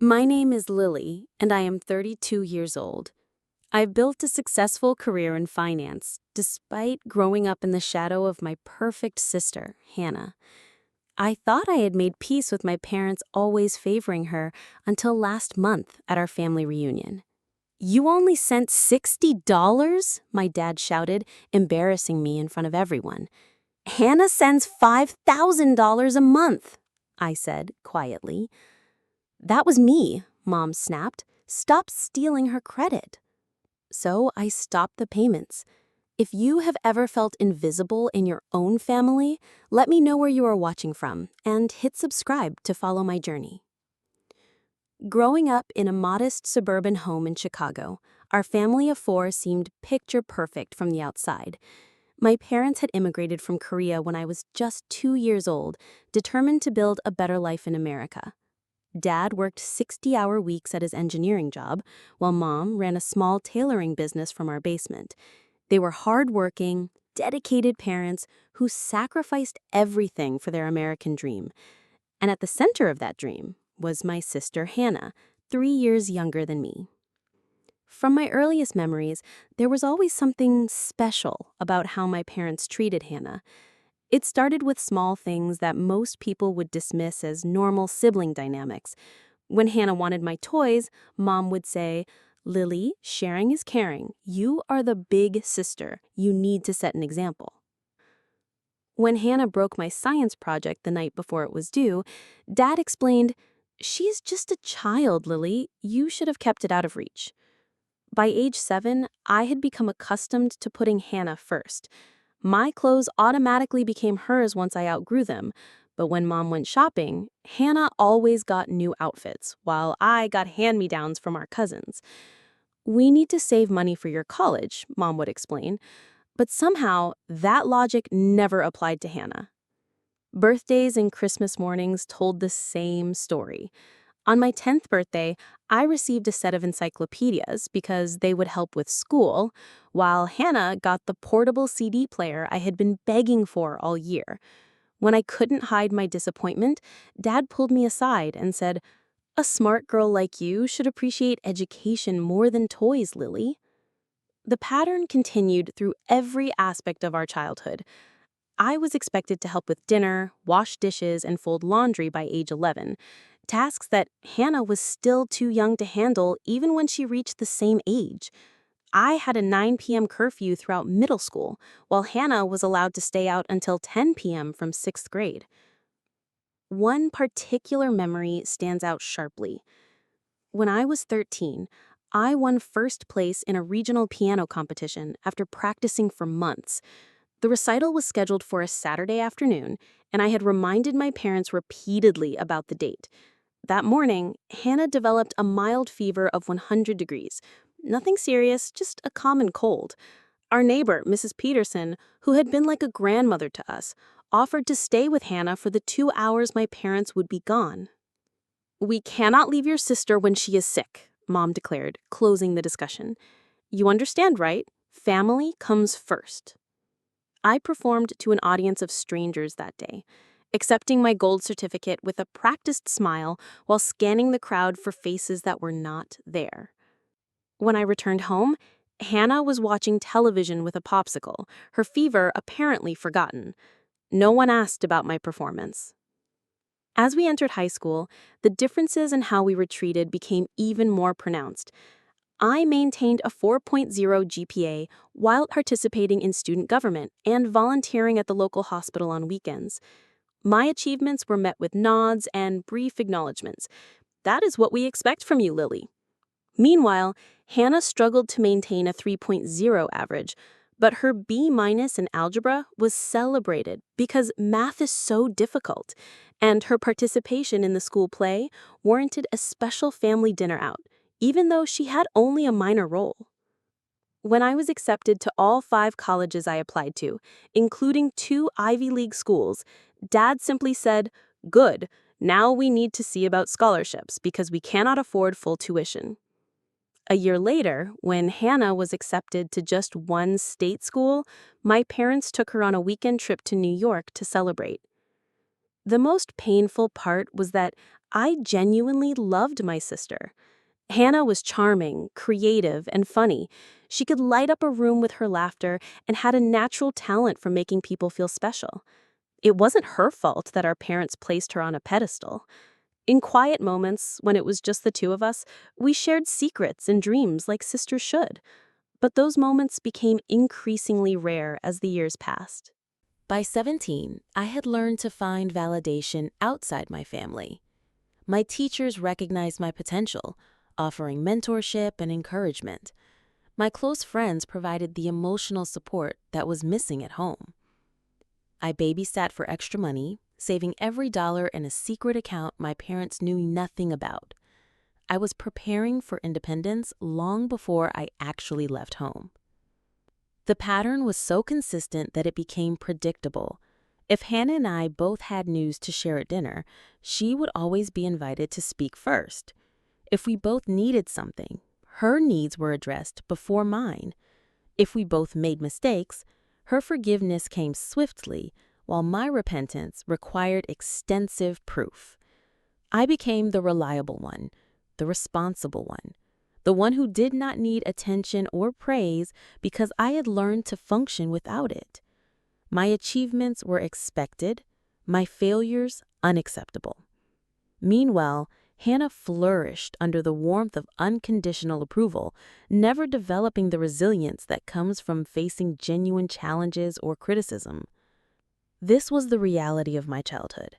My name is Lily, and I am 32 years old. I've built a successful career in finance, despite growing up in the shadow of my perfect sister, Hannah. I thought I had made peace with my parents always favoring her until last month at our family reunion. "You only sent $60?" my dad shouted, embarrassing me in front of everyone. "Hannah sends $5,000 a month," I said quietly. "That was me," Mom snapped. "Stop stealing her credit." So I stopped the payments. If you have ever felt invisible in your own family, let me know where you are watching from and hit subscribe to follow my journey. Growing up in a modest suburban home in Chicago, our family of four seemed picture perfect from the outside. My parents had immigrated from Korea when I was just 2 years old, determined to build a better life in America. Dad worked 60-hour weeks at his engineering job, while Mom ran a small tailoring business from our basement. They were hardworking, dedicated parents who sacrificed everything for their American dream. And at the center of that dream was my sister Hannah, 3 years younger than me. From my earliest memories, there was always something special about how my parents treated Hannah. It started with small things that most people would dismiss as normal sibling dynamics. When Hannah wanted my toys, Mom would say, "Lily, sharing is caring. You are the big sister. You need to set an example." When Hannah broke my science project the night before it was due, Dad explained, "She's just a child, Lily. You should have kept it out of reach." By age 7, I had become accustomed to putting Hannah first. My clothes automatically became hers once I outgrew them, but when Mom went shopping, Hannah always got new outfits, while I got hand-me-downs from our cousins. "We need to save money for your college," Mom would explain, but somehow that logic never applied to Hannah. Birthdays and Christmas mornings told the same story. On my 10th birthday, I received a set of encyclopedias because they would help with school, while Hannah got the portable CD player I had been begging for all year. When I couldn't hide my disappointment, Dad pulled me aside and said, "A smart girl like you should appreciate education more than toys, Lily." The pattern continued through every aspect of our childhood. I was expected to help with dinner, wash dishes, and fold laundry by age 11, tasks that Hannah was still too young to handle even when she reached the same age. I had a 9 p.m. curfew throughout middle school, while Hannah was allowed to stay out until 10 p.m. from 6th grade. One particular memory stands out sharply. When I was 13, I won first place in a regional piano competition after practicing for months. The recital was scheduled for a Saturday afternoon, and I had reminded my parents repeatedly about the date. That morning, Hannah developed a mild fever of 100 degrees. Nothing serious, just a common cold. Our neighbor, Mrs. Peterson, who had been like a grandmother to us, offered to stay with Hannah for the 2 hours my parents would be gone. "We cannot leave your sister when she is sick," Mom declared, closing the discussion. "You understand, right? Family comes first." I performed to an audience of strangers that day, accepting my gold certificate with a practiced smile while scanning the crowd for faces that were not there. When I returned home, Hannah was watching television with a popsicle, her fever apparently forgotten. No one asked about my performance. As we entered high school, the differences in how we were treated became even more pronounced. I maintained a 4.0 GPA while participating in student government and volunteering at the local hospital on weekends. My achievements were met with nods and brief acknowledgments. "That is what we expect from you, Lily." Meanwhile, Hannah struggled to maintain a 3.0 average, but her B- in algebra was celebrated because math is so difficult, and her participation in the school play warranted a special family dinner out, even though she had only a minor role. When I was accepted to all 5 colleges I applied to, including 2 Ivy League schools, Dad simply said, "Good, now we need to see about scholarships because we cannot afford full tuition." A year later, when Hannah was accepted to just one state school, my parents took her on a weekend trip to New York to celebrate. The most painful part was that I genuinely loved my sister. Hannah was charming, creative, and funny. She could light up a room with her laughter and had a natural talent for making people feel special. It wasn't her fault that our parents placed her on a pedestal. In quiet moments, when it was just the two of us, we shared secrets and dreams like sisters should. But those moments became increasingly rare as the years passed. By 17, I had learned to find validation outside my family. My teachers recognized my potential, offering mentorship and encouragement. My close friends provided the emotional support that was missing at home. I babysat for extra money, saving every dollar in a secret account my parents knew nothing about. I was preparing for independence long before I actually left home. The pattern was so consistent that it became predictable. If Hannah and I both had news to share at dinner, she would always be invited to speak first. If we both needed something, her needs were addressed before mine. If we both made mistakes, her forgiveness came swiftly, while my repentance required extensive proof. I became the reliable one, the responsible one, the one who did not need attention or praise because I had learned to function without it. My achievements were expected, my failures unacceptable. Meanwhile, Hannah flourished under the warmth of unconditional approval, never developing the resilience that comes from facing genuine challenges or criticism. This was the reality of my childhood.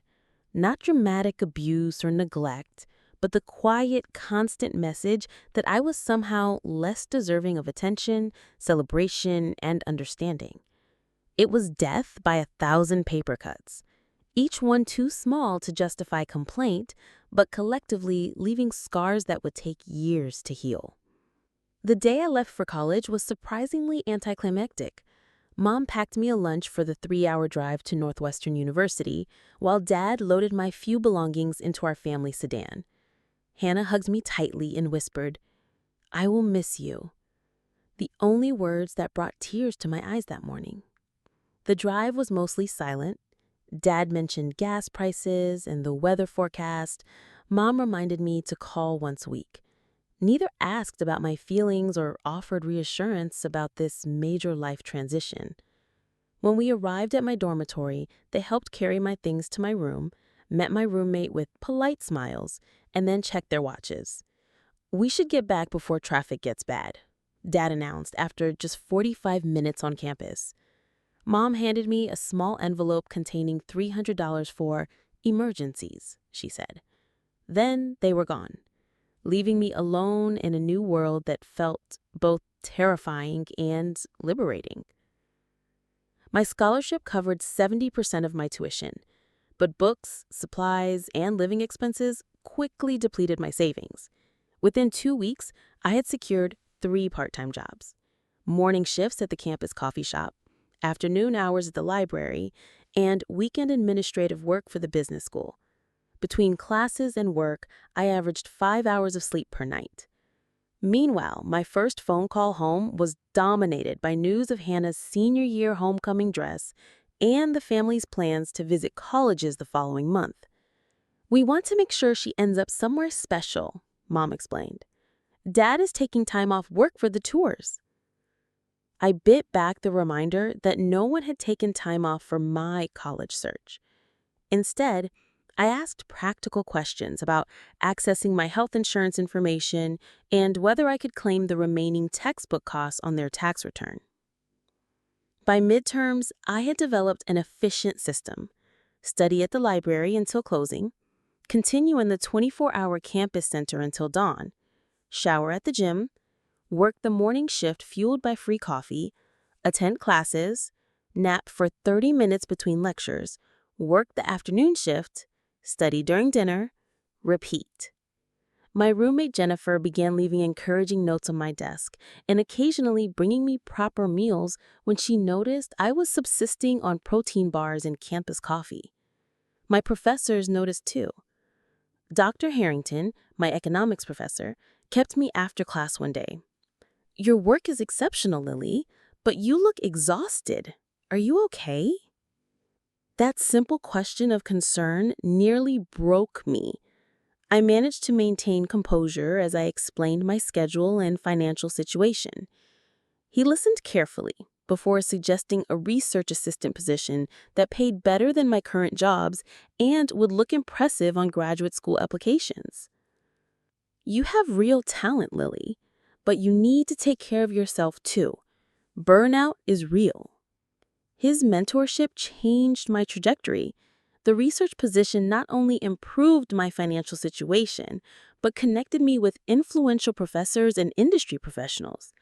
Not dramatic abuse or neglect, but the quiet, constant message that I was somehow less deserving of attention, celebration, and understanding. It was death by 1,000 paper cuts, each one too small to justify complaint, but collectively leaving scars that would take years to heal. The day I left for college was surprisingly anticlimactic. Mom packed me a lunch for the 3-hour drive to Northwestern University, while Dad loaded my few belongings into our family sedan. Hannah hugged me tightly and whispered, "I will miss you." The only words that brought tears to my eyes that morning. The drive was mostly silent. Dad mentioned gas prices and the weather forecast. Mom reminded me to call once a week. Neither asked about my feelings or offered reassurance about this major life transition. When we arrived at my dormitory, they helped carry my things to my room, met my roommate with polite smiles, and then checked their watches. "We should get back before traffic gets bad," Dad announced after just 45 minutes on campus. Mom handed me a small envelope containing $300 for emergencies, she said. Then they were gone, leaving me alone in a new world that felt both terrifying and liberating. My scholarship covered 70% of my tuition, but books, supplies, and living expenses quickly depleted my savings. Within 2 weeks, I had secured 3 part-time jobs: morning shifts at the campus coffee shop, afternoon hours at the library, and weekend administrative work for the business school. Between classes and work, I averaged 5 hours of sleep per night. Meanwhile, my first phone call home was dominated by news of Hannah's senior year homecoming dress and the family's plans to visit colleges the following month. "We want to make sure she ends up somewhere special," Mom explained. "Dad is taking time off work for the tours." I bit back the reminder that no one had taken time off for my college search. Instead, I asked practical questions about accessing my health insurance information and whether I could claim the remaining textbook costs on their tax return. By midterms, I had developed an efficient system: study at the library until closing, continue in the 24-hour campus center until dawn, shower at the gym, work the morning shift fueled by free coffee, attend classes, nap for 30 minutes between lectures, work the afternoon shift, study during dinner, repeat. My roommate Jennifer began leaving encouraging notes on my desk and occasionally bringing me proper meals when she noticed I was subsisting on protein bars and campus coffee. My professors noticed too. Dr. Harrington, my economics professor, kept me after class one day. "Your work is exceptional, Lily, but you look exhausted. Are you okay?" That simple question of concern nearly broke me. I managed to maintain composure as I explained my schedule and financial situation. He listened carefully before suggesting a research assistant position that paid better than my current jobs and would look impressive on graduate school applications. You have real talent, Lily, but you need to take care of yourself too. Burnout is real. His mentorship changed my trajectory. The research position not only improved my financial situation, but connected me with influential professors and industry professionals.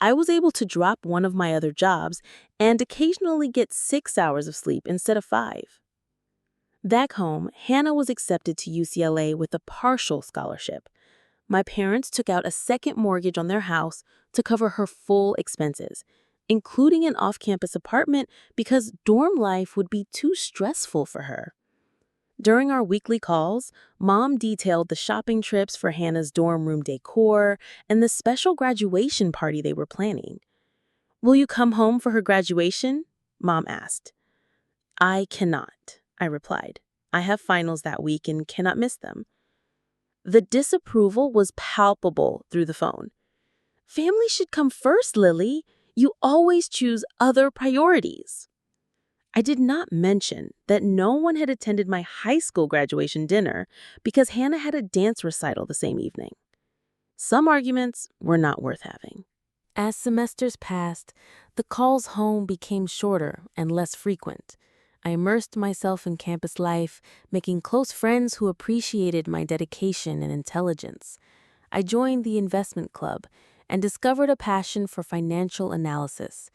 I was able to drop one of my other jobs and occasionally get 6 hours of sleep instead of 5. Back home, Hannah was accepted to UCLA with a partial scholarship. My parents took out a second mortgage on their house to cover her full expenses, including an off-campus apartment because dorm life would be too stressful for her. During our weekly calls, Mom detailed the shopping trips for Hannah's dorm room decor and the special graduation party they were planning. "Will you come home for her graduation?" Mom asked. "I cannot," I replied. "I have finals that week and cannot miss them." The disapproval was palpable through the phone. "Family should come first, Lily. You always choose other priorities." I did not mention that no one had attended my high school graduation dinner because Hannah had a dance recital the same evening. Some arguments were not worth having. As semesters passed, the calls home became shorter and less frequent. I immersed myself in campus life, making close friends who appreciated my dedication and intelligence. I joined the investment club and discovered a passion for financial analysis.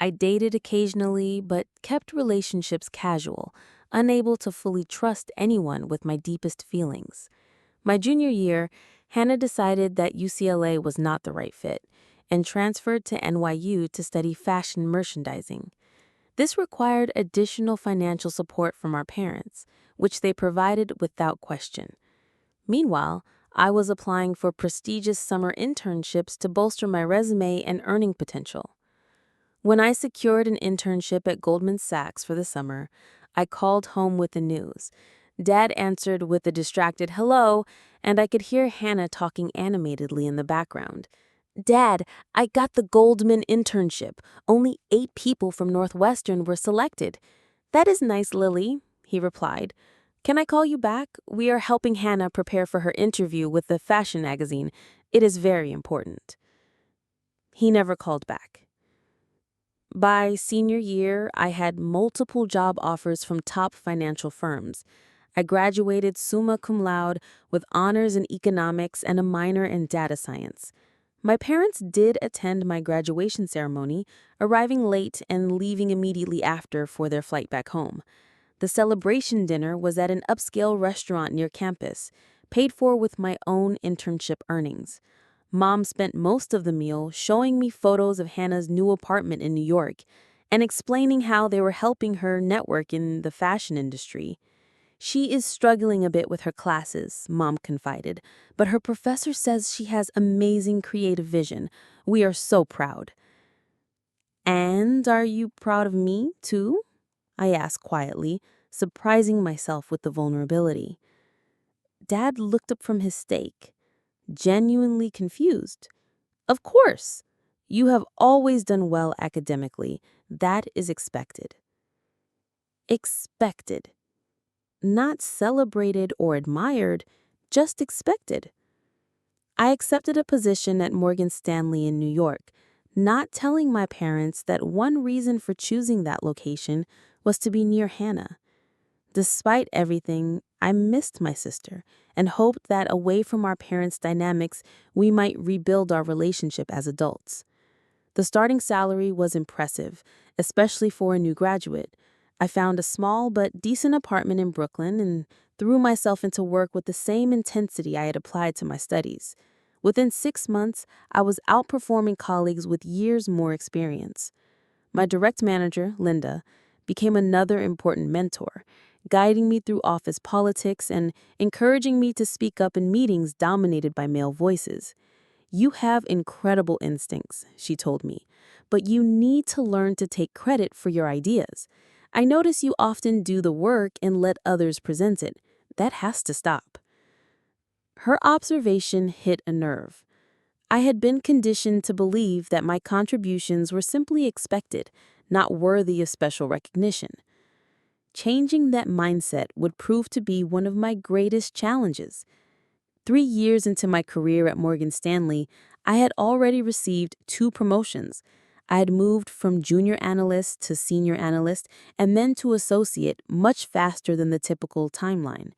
I dated occasionally, but kept relationships casual, unable to fully trust anyone with my deepest feelings. My junior year, Hannah decided that UCLA was not the right fit and transferred to NYU to study fashion merchandising. This required additional financial support from our parents, which they provided without question. Meanwhile, I was applying for prestigious summer internships to bolster my resume and earning potential. When I secured an internship at Goldman Sachs for the summer, I called home with the news. Dad answered with a distracted hello, and I could hear Hannah talking animatedly in the background. "Dad, I got the Goldman internship. Only 8 people from Northwestern were selected." "That is nice, Lily," he replied. "Can I call you back? We are helping Hannah prepare for her interview with the fashion magazine. It is very important." He never called back. By senior year, I had multiple job offers from top financial firms. I graduated summa cum laude with honors in economics and a minor in data science. My parents did attend my graduation ceremony, arriving late and leaving immediately after for their flight back home. The celebration dinner was at an upscale restaurant near campus, paid for with my own internship earnings. Mom spent most of the meal showing me photos of Hannah's new apartment in New York and explaining how they were helping her network in the fashion industry. "She is struggling a bit with her classes," Mom confided, "but her professor says she has amazing creative vision. We are so proud." "And are you proud of me, too?" I asked quietly, surprising myself with the vulnerability. Dad looked up from his steak, genuinely confused. "Of course. You have always done well academically. That is expected." Expected. Not celebrated or admired, just expected. I accepted a position at Morgan Stanley in New York, not telling my parents that one reason for choosing that location was to be near Hannah. Despite everything, I missed my sister and hoped that away from our parents' dynamics, we might rebuild our relationship as adults. The starting salary was impressive, especially for a new graduate. I found a small but decent apartment in Brooklyn and threw myself into work with the same intensity I had applied to my studies. Within 6 months, I was outperforming colleagues with years more experience. My direct manager, Linda, became another important mentor, guiding me through office politics and encouraging me to speak up in meetings dominated by male voices. "You have incredible instincts," she told me, "but you need to learn to take credit for your ideas. I notice you often do the work and let others present it. That has to stop." Her observation hit a nerve. I had been conditioned to believe that my contributions were simply expected, not worthy of special recognition. Changing that mindset would prove to be one of my greatest challenges. 3 years into my career at Morgan Stanley, I had already received 2 promotions. I had moved from junior analyst to senior analyst and then to associate much faster than the typical timeline.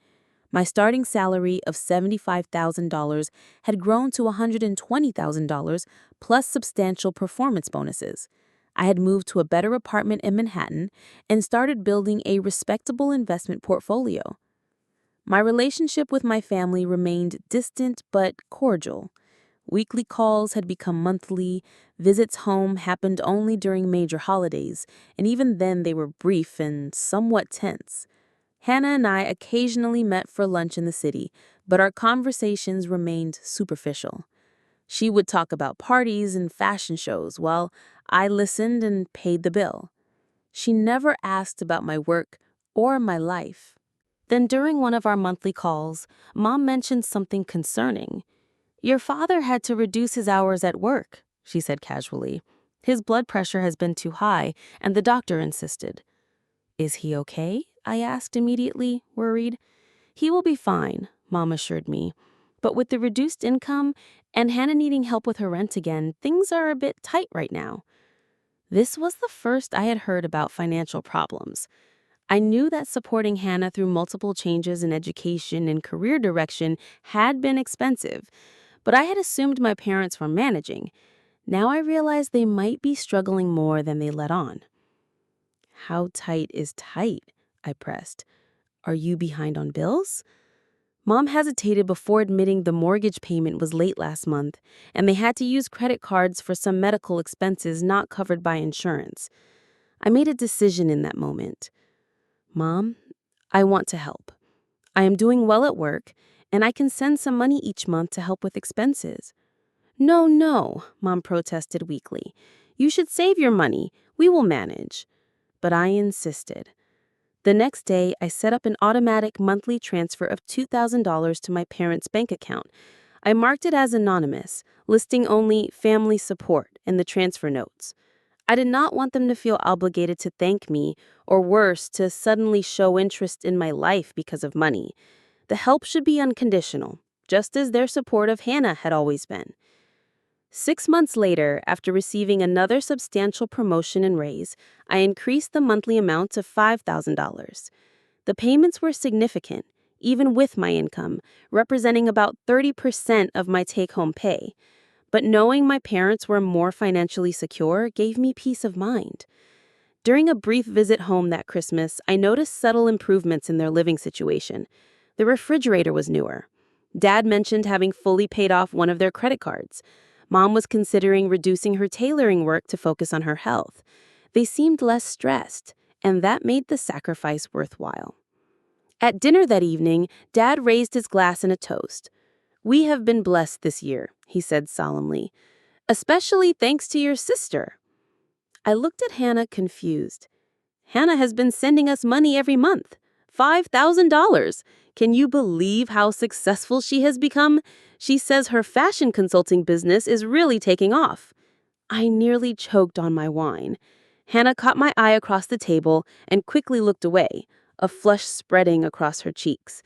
My starting salary of $75,000 had grown to $120,000 plus substantial performance bonuses. I had moved to a better apartment in Manhattan and started building a respectable investment portfolio. My relationship with my family remained distant but cordial. Weekly calls had become monthly, visits home happened only during major holidays, and even then they were brief and somewhat tense. Hannah and I occasionally met for lunch in the city, but our conversations remained superficial. She would talk about parties and fashion shows while I listened and paid the bill. She never asked about my work or my life. Then during one of our monthly calls, Mom mentioned something concerning. "Your father had to reduce his hours at work," she said casually. "His blood pressure has been too high, and the doctor insisted." "Is he okay?" I asked immediately, worried. "He will be fine," Mom assured me. "But with the reduced income and Hannah needing help with her rent again, things are a bit tight right now." This was the first I had heard about financial problems. I knew that supporting Hannah through multiple changes in education and career direction had been expensive, but I had assumed my parents were managing. Now I realized they might be struggling more than they let on. "How tight is tight?" I pressed. "Are you behind on bills?" Mom hesitated before admitting the mortgage payment was late last month, and they had to use credit cards for some medical expenses not covered by insurance. I made a decision in that moment. "Mom, I want to help. I am doing well at work, and I can send some money each month to help with expenses." "No, no," Mom protested weakly. "You should save your money. We will manage." But I insisted. The next day, I set up an automatic monthly transfer of $2,000 to my parents' bank account. I marked it as anonymous, listing only family support in the transfer notes. I did not want them to feel obligated to thank me, or worse, to suddenly show interest in my life because of money. The help should be unconditional, just as their support of Hannah had always been. 6 months later, after receiving another substantial promotion and raise, I increased the monthly amount to $5,000. The payments were significant, even with my income, representing about 30% of my take-home pay. But knowing my parents were more financially secure gave me peace of mind. During a brief visit home that Christmas, I noticed subtle improvements in their living situation. The refrigerator was newer. Dad mentioned having fully paid off one of their credit cards. Mom was considering reducing her tailoring work to focus on her health. They seemed less stressed, and that made the sacrifice worthwhile. At dinner that evening, Dad raised his glass in a toast. "We have been blessed this year," he said solemnly, "especially thanks to your sister." I looked at Hannah confused. "Hannah has been sending us money every month. $5,000. Can you believe how successful she has become? She says her fashion consulting business is really taking off." I nearly choked on my wine. Hannah caught my eye across the table and quickly looked away, a flush spreading across her cheeks.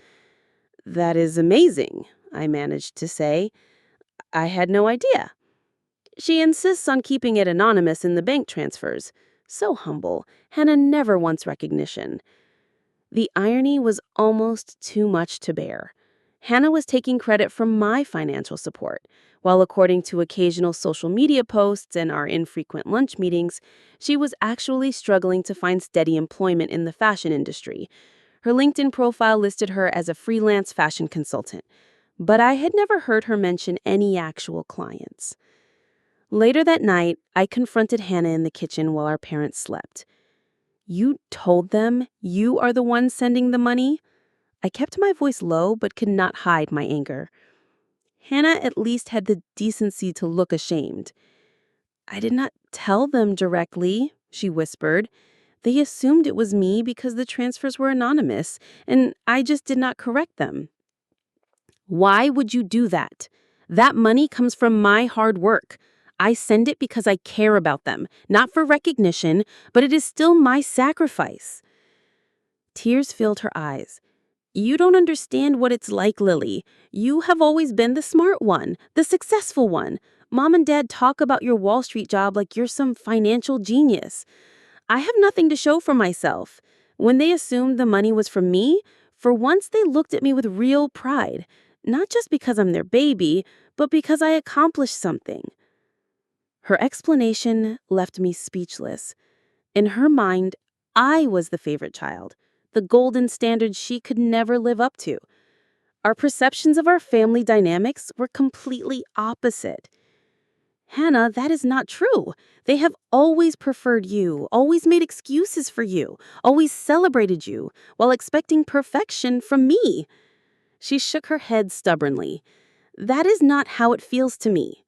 "That is amazing," I managed to say. "I had no idea." "She insists on keeping it anonymous in the bank transfers. So humble. Hannah never wants recognition." The irony was almost too much to bear. Hannah was taking credit for my financial support, while according to occasional social media posts and our infrequent lunch meetings, she was actually struggling to find steady employment in the fashion industry. Her LinkedIn profile listed her as a freelance fashion consultant, but I had never heard her mention any actual clients. Later that night, I confronted Hannah in the kitchen while our parents slept. "You told them you are the one sending the money?" I kept my voice low but could not hide my anger. Hannah at least had the decency to look ashamed. "I did not tell them directly," she whispered. "They assumed it was me because the transfers were anonymous, and I just did not correct them." Why would you do that? That money comes from my hard work. I send it because I care about them, not for recognition, but it is still my sacrifice. Tears filled her eyes. You don't understand what it's like, Lily. You have always been the smart one, the successful one. Mom and Dad talk about your Wall Street job like you're some financial genius. I have nothing to show for myself. When they assumed the money was from me, for once they looked at me with real pride, not just because I'm their baby, but because I accomplished something. Her explanation left me speechless. In her mind, I was the favorite child, the golden standard she could never live up to. Our perceptions of our family dynamics were completely opposite. Hannah, that is not true. They have always preferred you, always made excuses for you, always celebrated you, while expecting perfection from me. She shook her head stubbornly. That is not how it feels to me.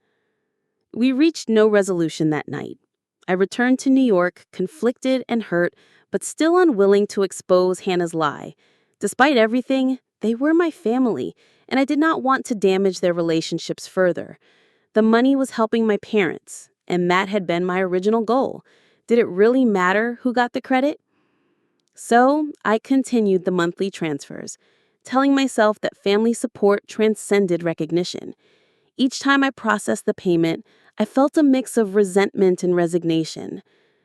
We reached no resolution that night. I returned to New York, conflicted and hurt, but still unwilling to expose Hannah's lie. Despite everything, they were my family, and I did not want to damage their relationships further. The money was helping my parents, and that had been my original goal. Did it really matter who got the credit? So I continued the monthly transfers, telling myself that family support transcended recognition. Each time I processed the payment, I felt a mix of resentment and resignation.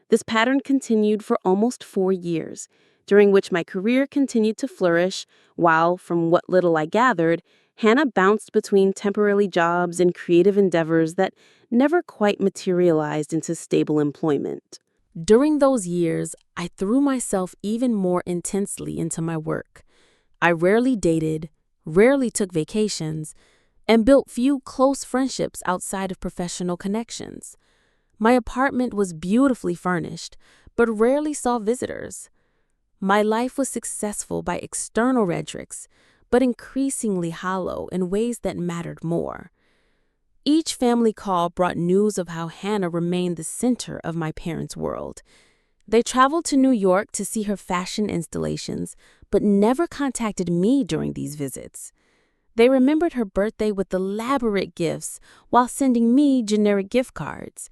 This pattern continued for almost 4 years, during which my career continued to flourish, while, from what little I gathered, Hannah bounced between temporary jobs and creative endeavors that never quite materialized into stable employment. During those years, I threw myself even more intensely into my work. I rarely dated, rarely took vacations, and built few close friendships outside of professional connections. My apartment was beautifully furnished, but rarely saw visitors. My life was successful by external metrics, but increasingly hollow in ways that mattered more. Each family call brought news of how Hannah remained the center of my parents' world. They traveled to New York to see her fashion installations, but never contacted me during these visits. They remembered her birthday with elaborate gifts while sending me generic gift cards,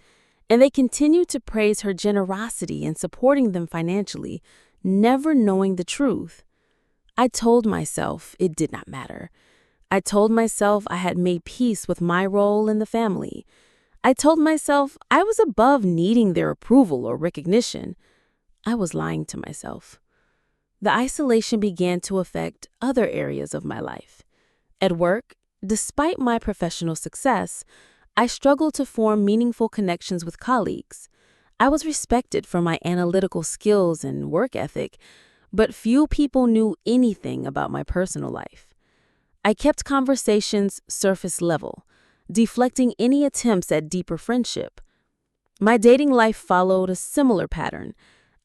and they continued to praise her generosity in supporting them financially, never knowing the truth. I told myself it did not matter. I told myself I had made peace with my role in the family. I told myself I was above needing their approval or recognition. I was lying to myself. The isolation began to affect other areas of my life. At work, despite my professional success, I struggled to form meaningful connections with colleagues. I was respected for my analytical skills and work ethic, but few people knew anything about my personal life. I kept conversations surface level, deflecting any attempts at deeper friendship. My dating life followed a similar pattern.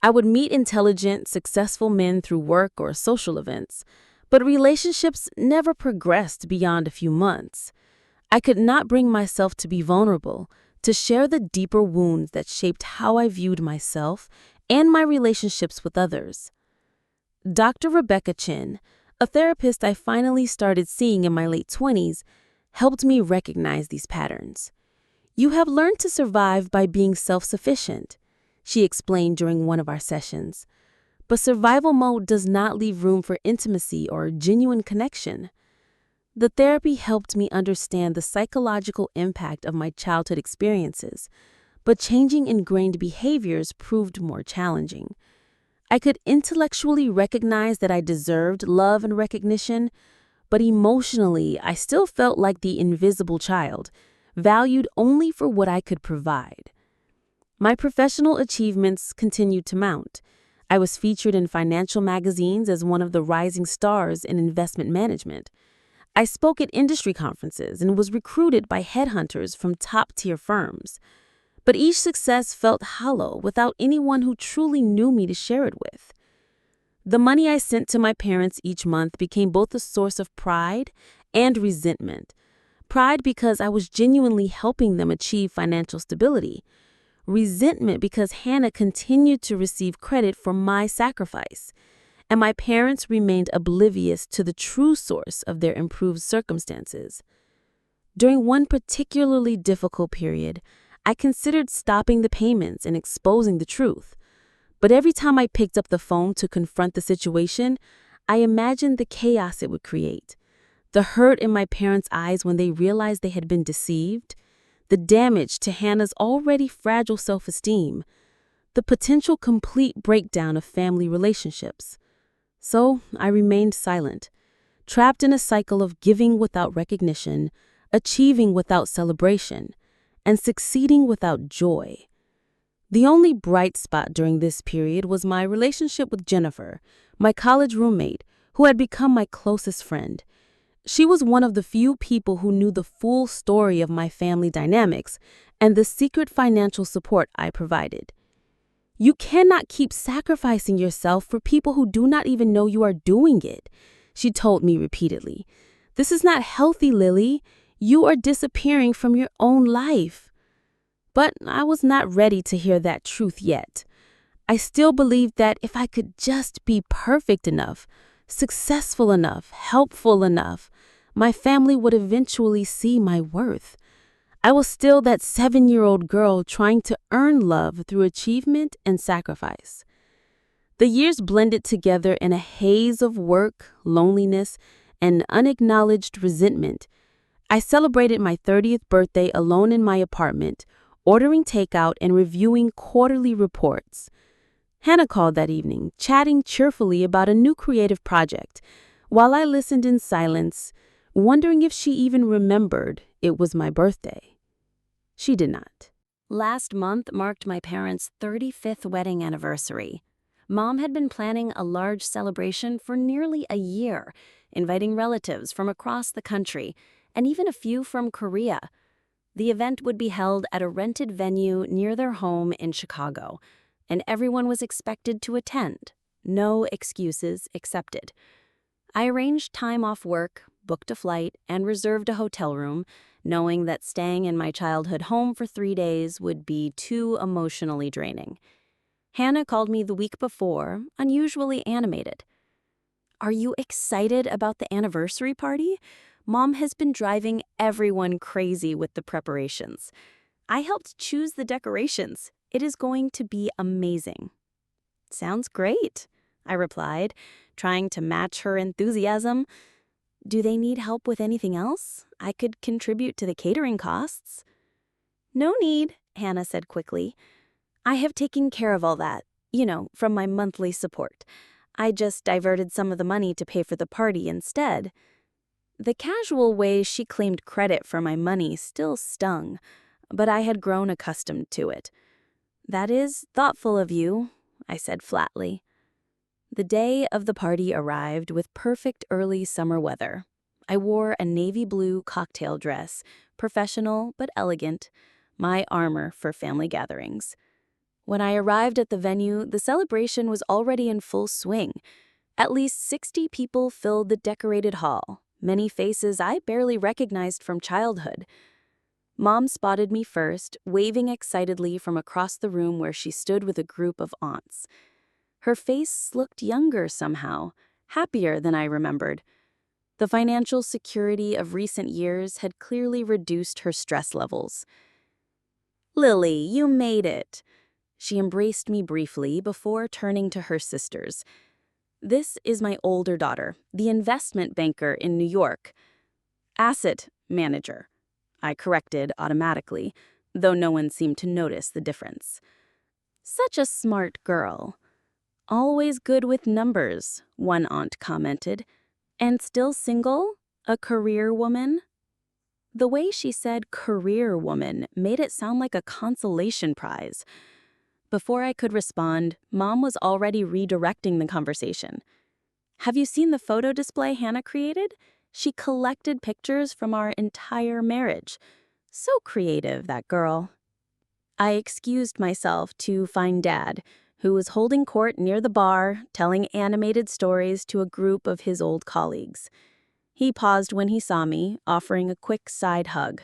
I would meet intelligent, successful men through work or social events, but relationships never progressed beyond a few months. I could not bring myself to be vulnerable, to share the deeper wounds that shaped how I viewed myself and my relationships with others. Dr. Rebecca Chin, a therapist I finally started seeing in my late 20s, helped me recognize these patterns. You have learned to survive by being self-sufficient, she explained during one of our sessions. But survival mode does not leave room for intimacy or genuine connection. The therapy helped me understand the psychological impact of my childhood experiences, but changing ingrained behaviors proved more challenging. I could intellectually recognize that I deserved love and recognition, but emotionally, I still felt like the invisible child, valued only for what I could provide. My professional achievements continued to mount. I was featured in financial magazines as one of the rising stars in investment management. I spoke at industry conferences and was recruited by headhunters from top-tier firms. But each success felt hollow without anyone who truly knew me to share it with. The money I sent to my parents each month became both a source of pride and resentment. Pride because I was genuinely helping them achieve financial stability. Resentment because Hannah continued to receive credit for my sacrifice. and my parents remained oblivious to the true source of their improved circumstances. During one particularly difficult period, I considered stopping the payments and exposing the truth. But every time I picked up the phone to confront the situation, I imagined the chaos it would create. The hurt in my parents' eyes when they realized they had been deceived, the damage to Hannah's already fragile self-esteem, the potential complete breakdown of family relationships. So I remained silent, trapped in a cycle of giving without recognition, achieving without celebration, and succeeding without joy. The only bright spot during this period was my relationship with Jennifer, my college roommate, who had become my closest friend. She was one of the few people who knew the full story of my family dynamics and the secret financial support I provided. You cannot keep sacrificing yourself for people who do not even know you are doing it, she told me repeatedly. This is not healthy, Lily. You are disappearing from your own life. But I was not ready to hear that truth yet. I still believed that if I could just be perfect enough, successful enough, helpful enough, my family would eventually see my worth. I was still that 7-year-old girl trying to earn love through achievement and sacrifice. The years blended together in a haze of work, loneliness, and unacknowledged resentment. I celebrated my 30th birthday alone in my apartment, ordering takeout and reviewing quarterly reports. Hannah called that evening, chatting cheerfully about a new creative project, while I listened in silence, wondering if she even remembered it was my birthday. She did not. Last month marked my parents' 35th wedding anniversary. Mom had been planning a large celebration for nearly a year, inviting relatives from across the country, and even a few from Korea. The event would be held at a rented venue near their home in Chicago, and everyone was expected to attend. No excuses accepted. I arranged time off work, booked a flight, and reserved a hotel room, knowing that staying in my childhood home for 3 days would be too emotionally draining. Hannah called me the week before, unusually animated. "Are you excited about the anniversary party? Mom has been driving everyone crazy with the preparations. I helped choose the decorations. It is going to be amazing." "Sounds great," I replied, trying to match her enthusiasm. "Do they need help with anything else? I could contribute to the catering costs." "No need," Hannah said quickly. "I have taken care of all that, from my monthly support. I just diverted some of the money to pay for the party instead." The casual way she claimed credit for my money still stung, but I had grown accustomed to it. "That is thoughtful of you," I said flatly. The day of the party arrived with perfect early summer weather. I wore a navy blue cocktail dress, professional but elegant, my armor for family gatherings. When I arrived at the venue, the celebration was already in full swing. At least 60 people filled the decorated hall, many faces I barely recognized from childhood. Mom spotted me first, waving excitedly from across the room where she stood with a group of aunts. Her face looked younger somehow, happier than I remembered. The financial security of recent years had clearly reduced her stress levels. "Lily, you made it." She embraced me briefly before turning to her sisters. "This is my older daughter, the investment banker in New York." "Asset manager," I corrected automatically, though no one seemed to notice the difference. "Such a smart girl." "Always good with numbers," one aunt commented. "And still single? A career woman?" The way she said career woman made it sound like a consolation prize. Before I could respond, Mom was already redirecting the conversation. "Have you seen the photo display Hannah created? She collected pictures from our entire marriage. So creative, that girl." I excused myself to find Dad, who was holding court near the bar, telling animated stories to a group of his old colleagues. He paused when he saw me, offering a quick side hug.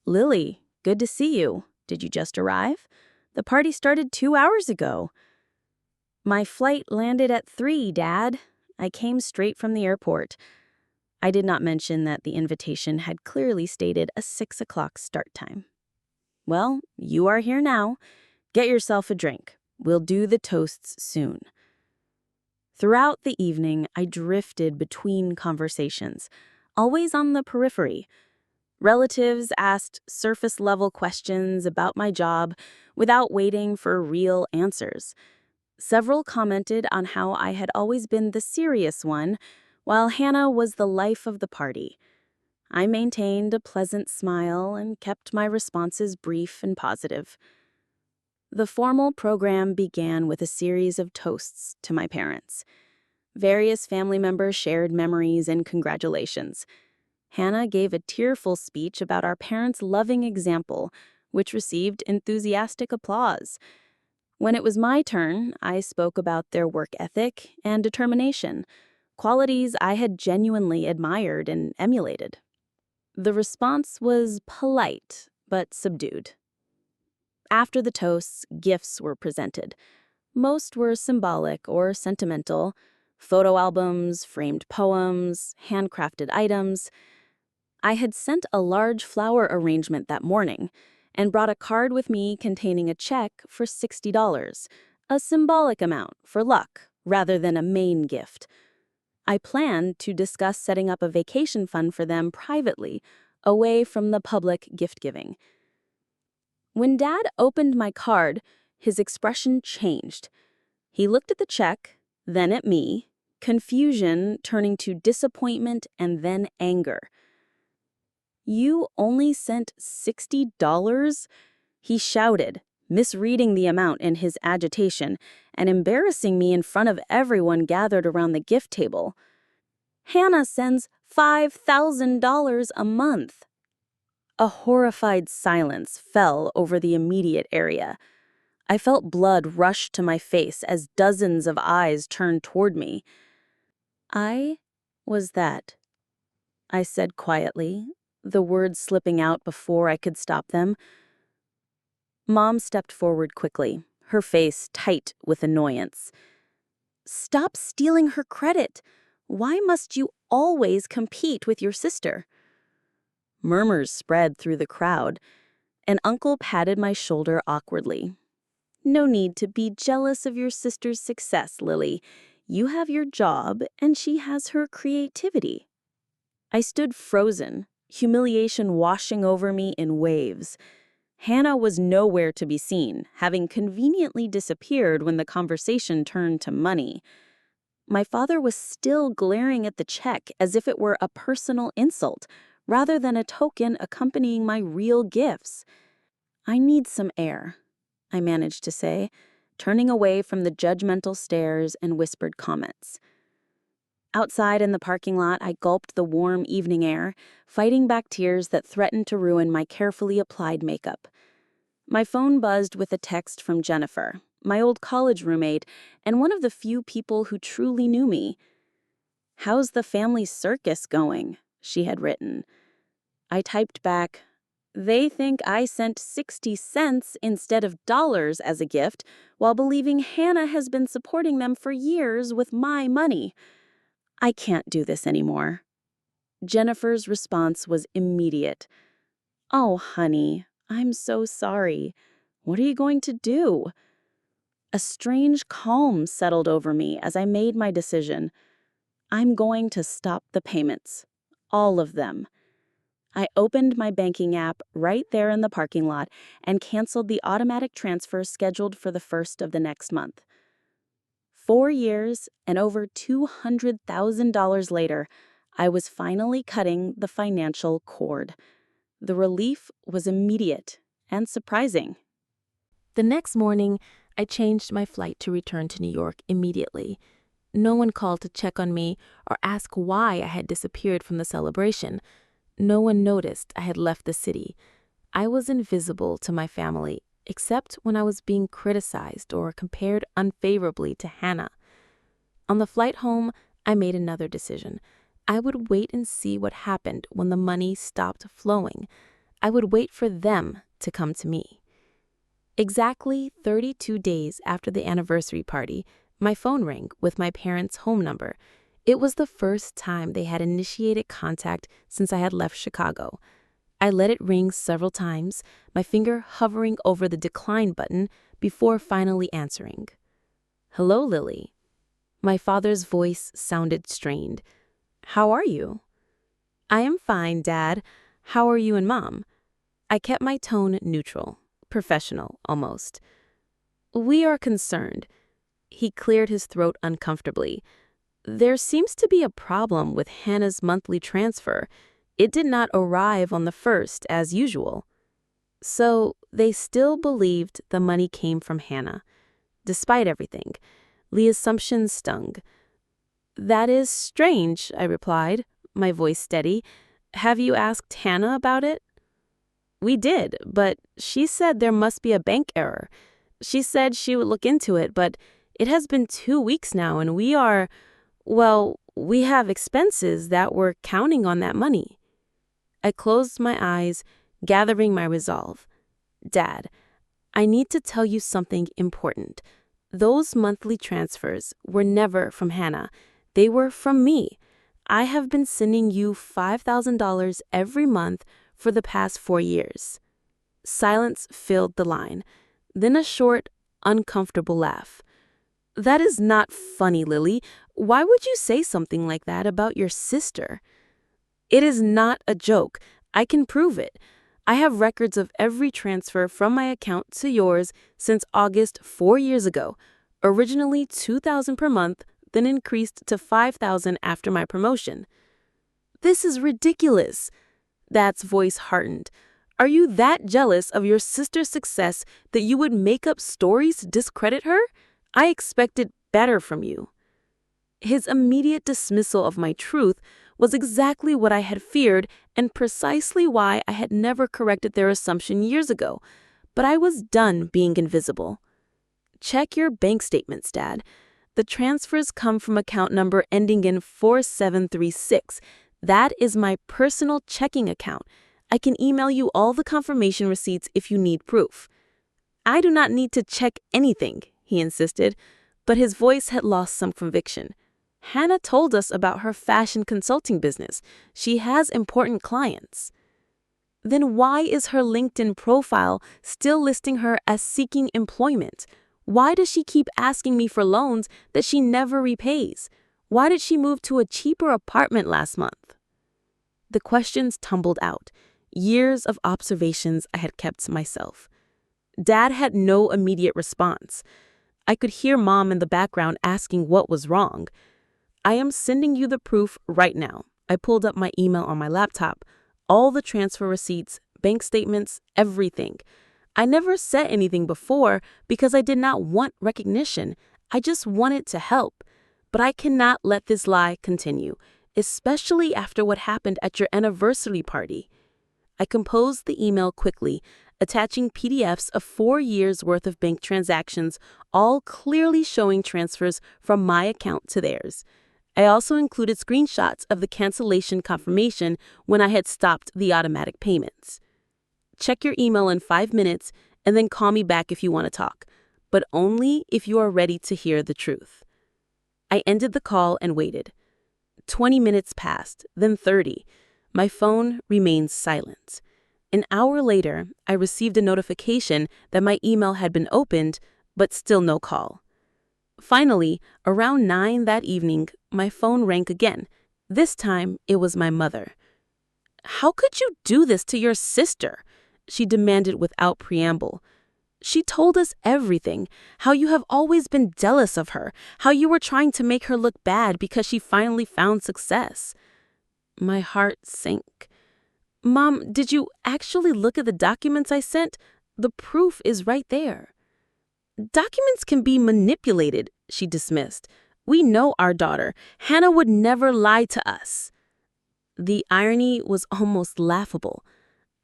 "Lily, good to see you. Did you just arrive? The party started 2 hours ago." My flight landed at 3, Dad. I came straight from the airport. I did not mention that the invitation had clearly stated a 6 o'clock start time. Well, you are here now. Get yourself a drink. We'll do the toasts soon. Throughout the evening, I drifted between conversations, always on the periphery. Relatives asked surface-level questions about my job without waiting for real answers. Several commented on how I had always been the serious one, while Hannah was the life of the party. I maintained a pleasant smile and kept my responses brief and positive. The formal program began with a series of toasts to my parents. Various family members shared memories and congratulations. Hannah gave a tearful speech about our parents' loving example, which received enthusiastic applause. When it was my turn, I spoke about their work ethic and determination, qualities I had genuinely admired and emulated. The response was polite, but subdued. After the toasts, gifts were presented. Most were symbolic or sentimental: photo albums, framed poems, handcrafted items. I had sent a large flower arrangement that morning and brought a card with me containing a check for $60, a symbolic amount for luck rather than a main gift. I planned to discuss setting up a vacation fund for them privately, away from the public gift-giving. When Dad opened my card, his expression changed. He looked at the check, then at me, confusion turning to disappointment and then anger. "You only sent $60? He shouted, misreading the amount in his agitation and embarrassing me in front of everyone gathered around the gift table. "Hannah sends $5,000 a month." A horrified silence fell over the immediate area. I felt blood rush to my face as dozens of eyes turned toward me. "I was that," I said quietly, the words slipping out before I could stop them. Mom stepped forward quickly, her face tight with annoyance. "Stop stealing her credit. Why must you always compete with your sister?" Murmurs spread through the crowd. An uncle patted my shoulder awkwardly. "No need to be jealous of your sister's success, Lily. You have your job, and she has her creativity." I stood frozen, humiliation washing over me in waves. Hannah was nowhere to be seen, having conveniently disappeared when the conversation turned to money. My father was still glaring at the check as if it were a personal insult, rather than a token accompanying my real gifts. "I need some air," I managed to say, turning away from the judgmental stares and whispered comments. Outside in the parking lot, I gulped the warm evening air, fighting back tears that threatened to ruin my carefully applied makeup. My phone buzzed with a text from Jennifer, my old college roommate, and one of the few people who truly knew me. "How's the family circus going?" she had written. I typed back, "They think I sent 60 cents instead of dollars as a gift, while believing Hannah has been supporting them for years with my money. I can't do this anymore." Jennifer's response was immediate. "Oh, honey, I'm so sorry. What are you going to do?" A strange calm settled over me as I made my decision. I'm going to stop the payments. All of them. I opened my banking app right there in the parking lot and canceled the automatic transfer scheduled for the 1st of the next month. 4 years and over $200,000 later, I was finally cutting the financial cord. The relief was immediate and surprising. The next morning, I changed my flight to return to New York immediately. No one called to check on me or ask why I had disappeared from the celebration. No one noticed I had left the city. I was invisible to my family, except when I was being criticized or compared unfavorably to Hannah. On the flight home, I made another decision. I would wait and see what happened when the money stopped flowing. I would wait for them to come to me. Exactly 32 days after the anniversary party, My phone rang with my parents' home number. It was the first time they had initiated contact since I had left Chicago. I let it ring several times, my finger hovering over the decline button before finally answering. "Hello, Lily." My father's voice sounded strained. "How are you?" "I am fine, Dad. How are you and Mom?" I kept my tone neutral, professional almost. "We are concerned." He cleared his throat uncomfortably. "There seems to be a problem with Hannah's monthly transfer. It did not arrive on the 1st as usual." So they still believed the money came from Hannah. Despite everything, the assumption stung. "That is strange," I replied, my voice steady. "Have you asked Hannah about it?" "We did, but she said there must be a bank error. She said she would look into it, but it has been 2 weeks now and we have expenses that we're counting on that money." I closed my eyes, gathering my resolve. "Dad, I need to tell you something important. Those monthly transfers were never from Hannah. They were from me. I have been sending you $5,000 every month for the past 4 years." Silence filled the line, then a short, uncomfortable laugh. "That is not funny, Lily. Why would you say something like that about your sister?" "It is not a joke. I can prove it. I have records of every transfer from my account to yours since August 4 years ago. Originally $2,000 per month, then increased to $5,000 after my promotion." "This is ridiculous." Dad's voice hardened. "Are you that jealous of your sister's success that you would make up stories to discredit her? I expected better from you." His immediate dismissal of my truth was exactly what I had feared and precisely why I had never corrected their assumption years ago. But I was done being invisible. "Check your bank statements, Dad. The transfers come from account number ending in 4736. That is my personal checking account. I can email you all the confirmation receipts if you need proof." "I do not need to check anything," he insisted, but his voice had lost some conviction. "Hannah told us about her fashion consulting business. She has important clients." "Then why is her LinkedIn profile still listing her as seeking employment? Why does she keep asking me for loans that she never repays? Why did she move to a cheaper apartment last month?" The questions tumbled out, years of observations I had kept to myself. Dad had no immediate response. I could hear Mom in the background asking what was wrong. "I am sending you the proof right now." I pulled up my email on my laptop. All the transfer receipts, bank statements, everything. I never said anything before because I did not want recognition. I just wanted to help. But I cannot let this lie continue, especially after what happened at your anniversary party. I composed the email quickly, attaching PDFs of 4 years' worth of bank transactions, all clearly showing transfers from my account to theirs. I also included screenshots of the cancellation confirmation when I had stopped the automatic payments. "Check your email in 5 minutes and then call me back if you want to talk, but only if you are ready to hear the truth." I ended the call and waited. 20 minutes passed, then 30. My phone remained silent. An hour later, I received a notification that my email had been opened, but still no call. Finally, around 9 that evening, my phone rang again. This time, it was my mother. "How could you do this to your sister?" she demanded without preamble. "She told us everything, how you have always been jealous of her, how you were trying to make her look bad because she finally found success." My heart sank. "Mom, did you actually look at the documents I sent? The proof is right there." "Documents can be manipulated," she dismissed. "We know our daughter. Hannah would never lie to us." The irony was almost laughable.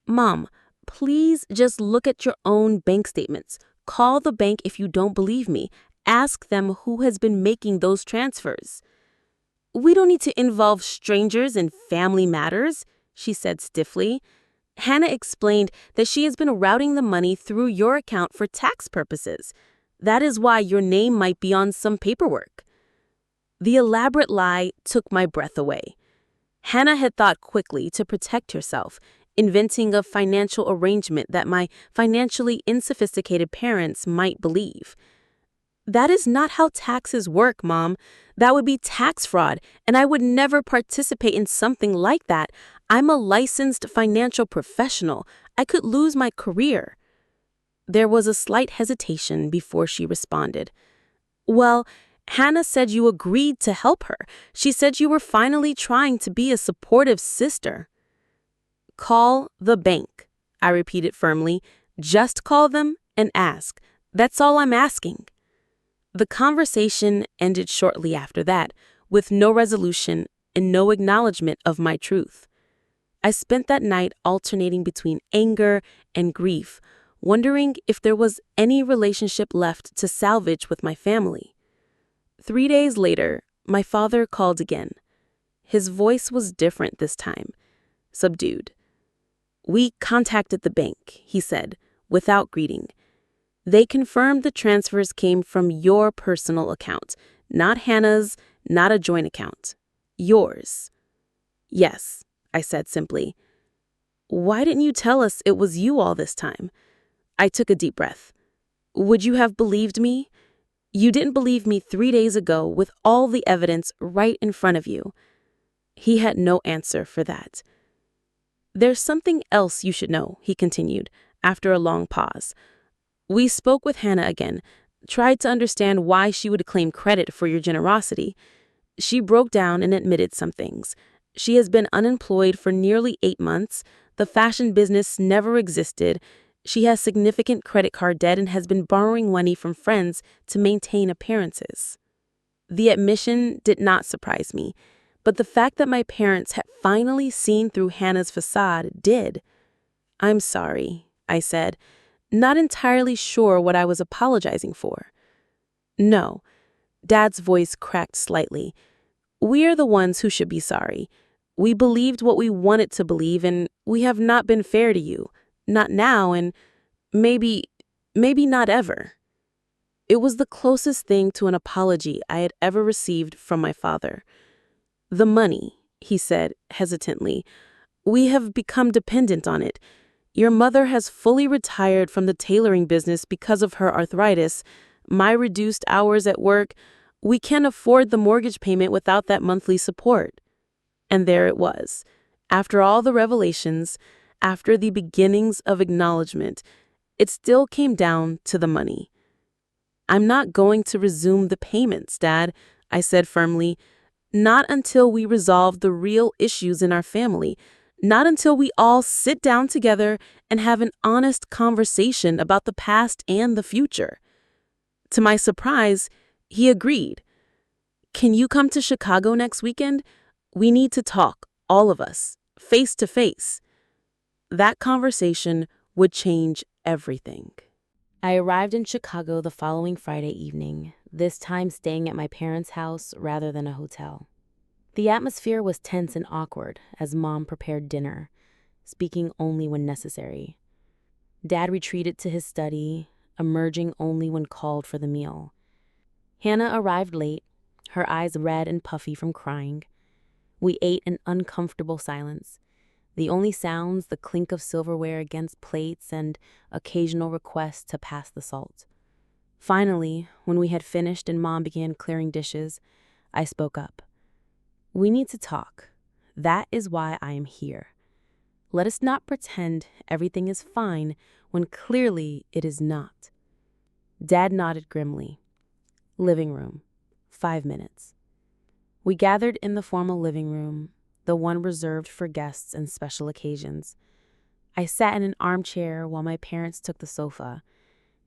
"Mom, please just look at your own bank statements. Call the bank if you don't believe me. Ask them who has been making those transfers." "We don't need to involve strangers in family matters," she said stiffly. "Hannah explained that she has been routing the money through your account for tax purposes. That is why your name might be on some paperwork." The elaborate lie took my breath away. Hannah had thought quickly to protect herself, inventing a financial arrangement that my financially insophisticated parents might believe. "That is not how taxes work, Mom. That would be tax fraud, and I would never participate in something like that. I'm a licensed financial professional. I could lose my career." There was a slight hesitation before she responded. "Well, Hannah said you agreed to help her. She said you were finally trying to be a supportive sister." "Call the bank," I repeated firmly. "Just call them and ask. That's all I'm asking." The conversation ended shortly after that, with no resolution and no acknowledgement of my truth. I spent that night alternating between anger and grief, wondering if there was any relationship left to salvage with my family. 3 days later, my father called again. His voice was different this time, subdued. "We contacted the bank," he said, without greeting. "They confirmed the transfers came from your personal account, not Hannah's, not a joint account. Yours." "Yes," I said simply. "Why didn't you tell us it was you all this time?" I took a deep breath. "Would you have believed me? You didn't believe me 3 days ago with all the evidence right in front of you." He had no answer for that. "There's something else you should know," he continued, after a long pause. "We spoke with Hannah again, tried to understand why she would claim credit for your generosity. She broke down and admitted some things. She has been unemployed for nearly 8 months. The fashion business never existed. She has significant credit card debt and has been borrowing money from friends to maintain appearances." The admission did not surprise me, but the fact that my parents had finally seen through Hannah's facade did. "I'm sorry," I said, not entirely sure what I was apologizing for. "No." Dad's voice cracked slightly. "We are the ones who should be sorry. We believed what we wanted to believe, and we have not been fair to you. Not now, and maybe not ever." It was the closest thing to an apology I had ever received from my father. "The money," he said hesitantly, "we have become dependent on it. Your mother has fully retired from the tailoring business because of her arthritis. My reduced hours at work, we can't afford the mortgage payment without that monthly support." And there it was. After all the revelations, after the beginnings of acknowledgement, it still came down to the money. "I'm not going to resume the payments, Dad," I said firmly. "Not until we resolve the real issues in our family. Not until we all sit down together and have an honest conversation about the past and the future." To my surprise, he agreed. "Can you come to Chicago next weekend? We need to talk, all of us, face to face." That conversation would change everything. I arrived in Chicago the following Friday evening, this time staying at my parents' house rather than a hotel. The atmosphere was tense and awkward as Mom prepared dinner, speaking only when necessary. Dad retreated to his study, emerging only when called for the meal. Hannah arrived late, her eyes red and puffy from crying. We ate in uncomfortable silence. The only sounds, the clink of silverware against plates and occasional requests to pass the salt. Finally, when we had finished and Mom began clearing dishes, I spoke up. "We need to talk. That is why I am here. Let us not pretend everything is fine when clearly it is not." Dad nodded grimly. Living room. 5 minutes. We gathered in the formal living room, the one reserved for guests and special occasions. I sat in an armchair while my parents took the sofa.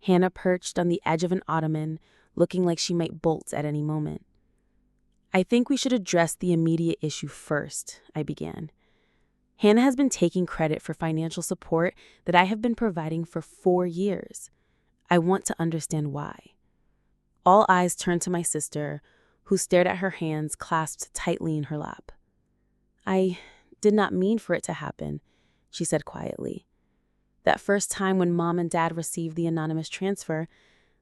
Hannah perched on the edge of an ottoman, looking like she might bolt at any moment. "I think we should address the immediate issue first," I began. "Hannah has been taking credit for financial support that I have been providing for 4 years. I want to understand why." All eyes turned to my sister, who stared at her hands clasped tightly in her lap. "I did not mean for it to happen," she said quietly. "That first time when Mom and Dad received the anonymous transfer,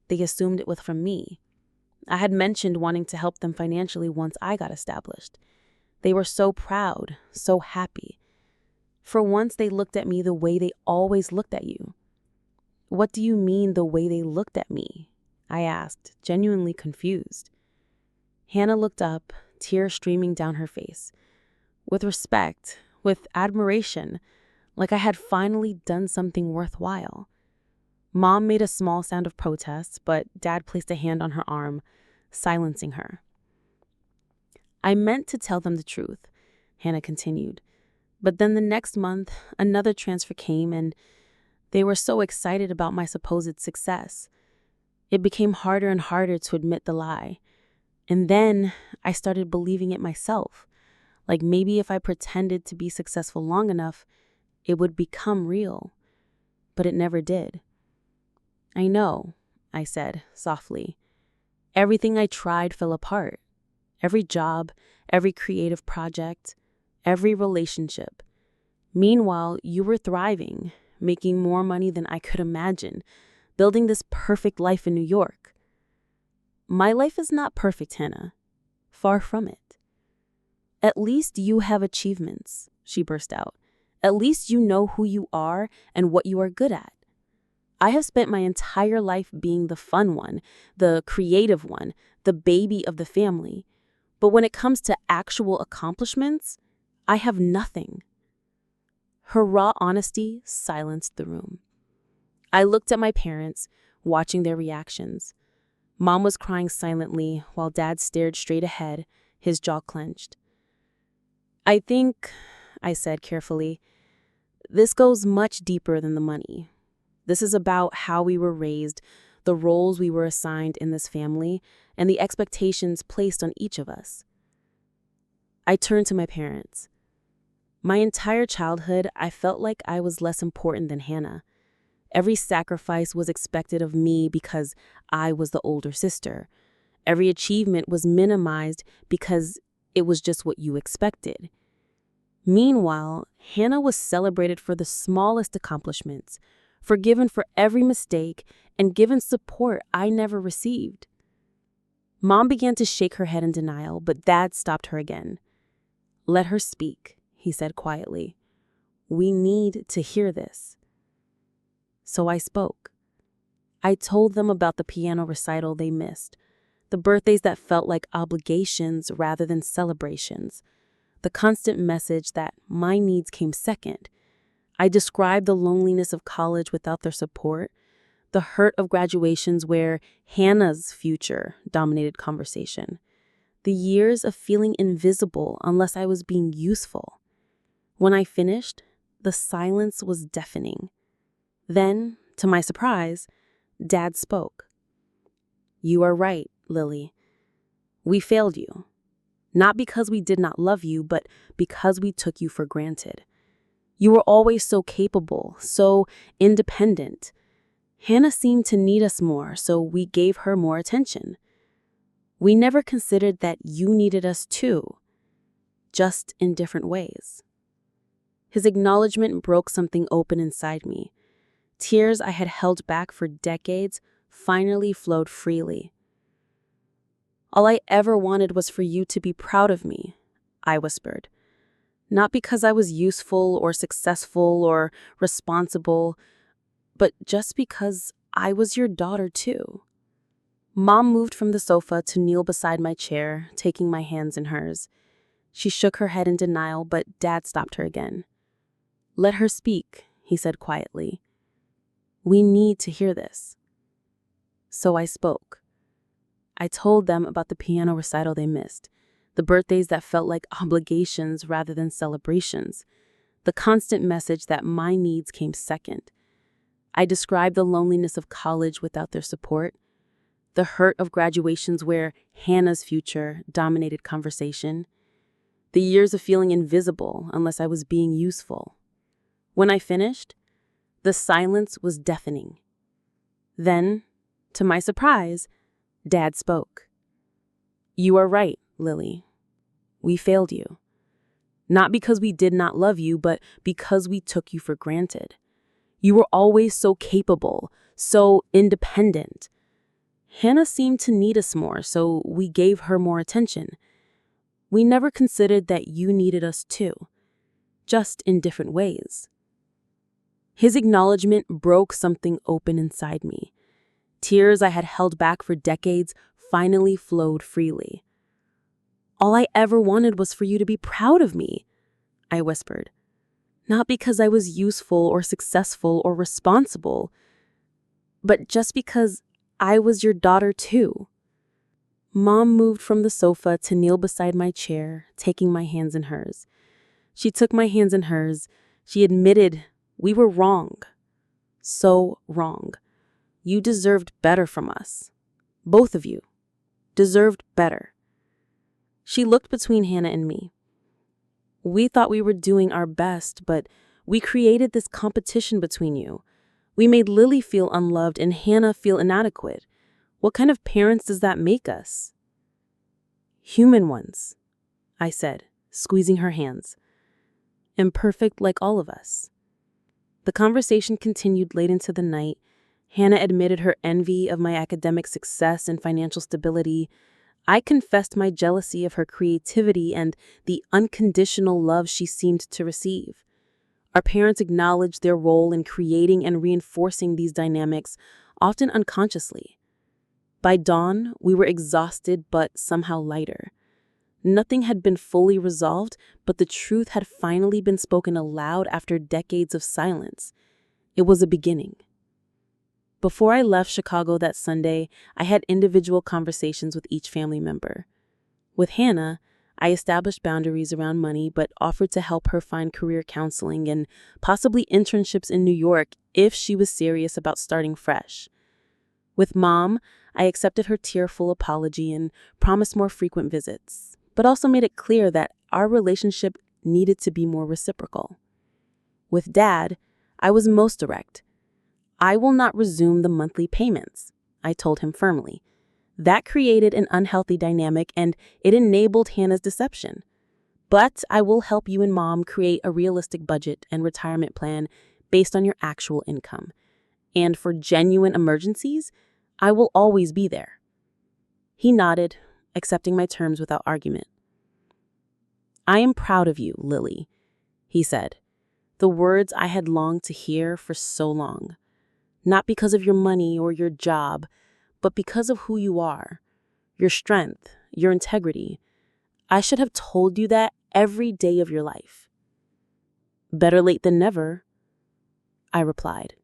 They assumed it was from me. I had mentioned wanting to help them financially once I got established. They were so proud, so happy. For once, they looked at me the way they always looked at you. What do you mean the way they looked at me? I asked, genuinely confused. Hannah looked up, tears streaming down her face. With respect, with admiration, like I had finally done something worthwhile. Mom made a small sound of protest, but Dad placed a hand on her arm, silencing her. I meant to tell them the truth, Hannah continued. But then the next month, another transfer came, and they were so excited about my supposed success. It became harder and harder to admit the lie. And then I started believing it myself. Like maybe if I pretended to be successful long enough, it would become real. But it never did. I know, I said softly. Everything I tried fell apart. Every job, every creative project, every relationship. Meanwhile, you were thriving, making more money than I could imagine, building this perfect life in New York. My life is not perfect, Hannah. Far from it. At least you have achievements, she burst out. At least you know who you are and what you are good at. I have spent my entire life being the fun one, the creative one, the baby of the family. But when it comes to actual accomplishments, I have nothing. Her raw honesty silenced the room. I looked at my parents, watching their reactions. Mom was crying silently while Dad stared straight ahead, his jaw clenched. I think, I said carefully, this goes much deeper than the money. This is about how we were raised, the roles we were assigned in this family, and the expectations placed on each of us. I turned to my parents. My entire childhood, I felt like I was less important than Hannah. Every sacrifice was expected of me because I was the older sister. Every achievement was minimized because it was just what you expected. Meanwhile, Hannah was celebrated for the smallest accomplishments, forgiven for every mistake, and given support I never received. Mom began to shake her head in denial, but Dad stopped her again. Let her speak, he said quietly. We need to hear this. So I spoke. I told them about the piano recital they missed, the birthdays that felt like obligations rather than celebrations, the constant message that my needs came second. I described the loneliness of college without their support, the hurt of graduations where Hannah's future dominated conversation, the years of feeling invisible unless I was being useful. When I finished, the silence was deafening. Then, to my surprise, Dad spoke. You are right, Lily. We failed you. Not because we did not love you, but because we took you for granted. You were always so capable, so independent. Hannah seemed to need us more, so we gave her more attention. We never considered that you needed us too, just in different ways. His acknowledgement broke something open inside me. Tears I had held back for decades finally flowed freely. All I ever wanted was for you to be proud of me, I whispered. Not because I was useful or successful or responsible, but just because I was your daughter too. Mom moved from the sofa to kneel beside my chair, taking my hands in hers. She shook her head in denial, but Dad stopped her again. Let her speak, he said quietly. We need to hear this. So I spoke. I told them about the piano recital they missed, the birthdays that felt like obligations rather than celebrations, the constant message that my needs came second. I described the loneliness of college without their support, the hurt of graduations where Hannah's future dominated conversation, the years of feeling invisible unless I was being useful. When I finished, the silence was deafening. Then, to my surprise, Dad spoke. You are right, Lily. We failed you. Not because we did not love you, but because we took you for granted. You were always so capable, so independent. Hannah seemed to need us more, so we gave her more attention. We never considered that you needed us too, just in different ways. His acknowledgement broke something open inside me. Tears I had held back for decades finally flowed freely. All I ever wanted was for you to be proud of me, I whispered. Not because I was useful or successful or responsible, but just because I was your daughter too. Mom moved from the sofa to kneel beside my chair, taking my hands in hers. She took my hands in hers. She admitted we were wrong. So wrong. You deserved better from us. Both of you deserved better. She looked between Hannah and me. We thought we were doing our best, but we created this competition between you. We made Lily feel unloved and Hannah feel inadequate. What kind of parents does that make us? Human ones, I said, squeezing her hands. Imperfect like all of us. The conversation continued late into the night. Hannah admitted her envy of my academic success and financial stability. I confessed my jealousy of her creativity and the unconditional love she seemed to receive. Our parents acknowledged their role in creating and reinforcing these dynamics, often unconsciously. By dawn, we were exhausted but somehow lighter. Nothing had been fully resolved, but the truth had finally been spoken aloud after decades of silence. It was a beginning. Before I left Chicago that Sunday, I had individual conversations with each family member. With Hannah, I established boundaries around money but offered to help her find career counseling and possibly internships in New York if she was serious about starting fresh. With Mom, I accepted her tearful apology and promised more frequent visits, but also made it clear that our relationship needed to be more reciprocal. With Dad, I was most direct. I will not resume the monthly payments, I told him firmly. That created an unhealthy dynamic and it enabled Hannah's deception. But I will help you and Mom create a realistic budget and retirement plan based on your actual income. And for genuine emergencies, I will always be there. He nodded, accepting my terms without argument. I am proud of you, Lily, he said, the words I had longed to hear for so long. Not because of your money or your job, but because of who you are, your strength, your integrity. I should have told you that every day of your life. Better late than never, I replied,